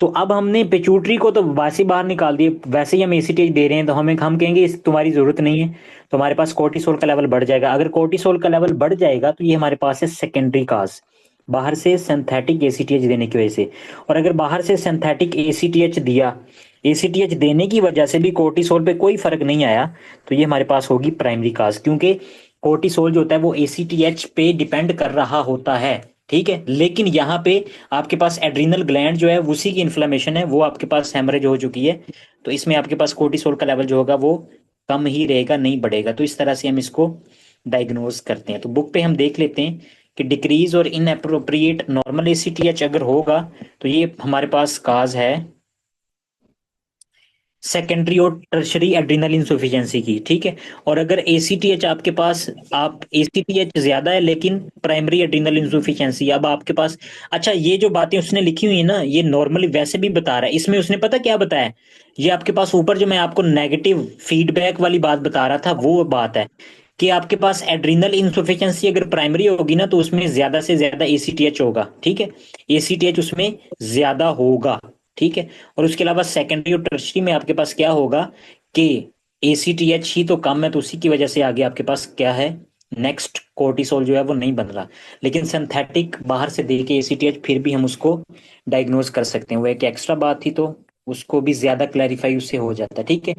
तो अब हमने पिट्यूटरी को तो वैसे ही बाहर निकाल दिए, वैसे ही हम एसीटीएच दे रहे हैं, तो हम कहेंगे इस तुम्हारी जरूरत नहीं है, तो हमारे पास कोर्टिसोल का लेवल बढ़ जाएगा। अगर कोर्टिसोल का लेवल बढ़ जाएगा तो ये हमारे पास है सेकेंडरी काज, बाहर से सिंथेटिक एसीटीएच देने की वजह से। और अगर बाहर से सिंथेटिक एसीटीएच दिया, एसीटीएच देने की वजह से भी कोर्टिसोल पे कोई फर्क नहीं आया, तो ये हमारे पास होगी प्राइमरी काज, क्योंकि कोर्टिसोल जो होता है वो एसीटीएच पे डिपेंड कर रहा होता है। ठीक है, लेकिन यहाँ पे आपके पास एड्रिनल ग्लैंड जो है उसी की इन्फ्लेमेशन है, वो आपके पास हेमरेज हो चुकी है, तो इसमें आपके पास कोर्टिसोल का लेवल जो होगा वो कम ही रहेगा, नहीं बढ़ेगा। तो इस तरह से हम इसको डायग्नोज करते हैं। तो बुक पे हम देख लेते हैं कि डिक्रीज और इनअप्रोप्रिएट नॉर्मल एसीटीएच अगर होगा तो ये हमारे पास काज है सेकेंडरी और टर्शरी एड्रिनल इंसुफिशियंसी की, ठीक है। और अगर एसीटीएच आपके पास, आप एसीटीएच ज्यादा है लेकिन प्राइमरी एड्रिनल इंसुफिशियंसी, अब आपके पास, अच्छा ये जो बातें उसने लिखी हुई है ना, ये नॉर्मली वैसे भी बता रहा है, इसमें उसने पता क्या बताया, ये आपके पास ऊपर जो मैं आपको नेगेटिव फीडबैक वाली बात बता रहा था वो बात है कि आपके पास एड्रिनल इंसुफिशियंसी अगर प्राइमरी होगी ना तो उसमें ज्यादा से ज्यादा एसीटीएच होगा, ठीक है, एसीटीएच उसमें ज्यादा होगा, ठीक है। और उसके अलावा सेकेंडरी और टर्शरी में आपके पास क्या होगा कि एसीटीएच ही तो कम है, तो उसी की वजह से आगे आपके पास क्या है, नेक्स्ट कोर्टिसोल जो है वो नहीं बन रहा। लेकिन सिंथेटिक बाहर से दे के एसीटीएच फिर भी हम उसको डायग्नोज कर सकते हैं, वो एक एक्स्ट्रा बात थी, तो उसको भी ज्यादा क्लैरिफाई उससे हो जाता है, ठीक है।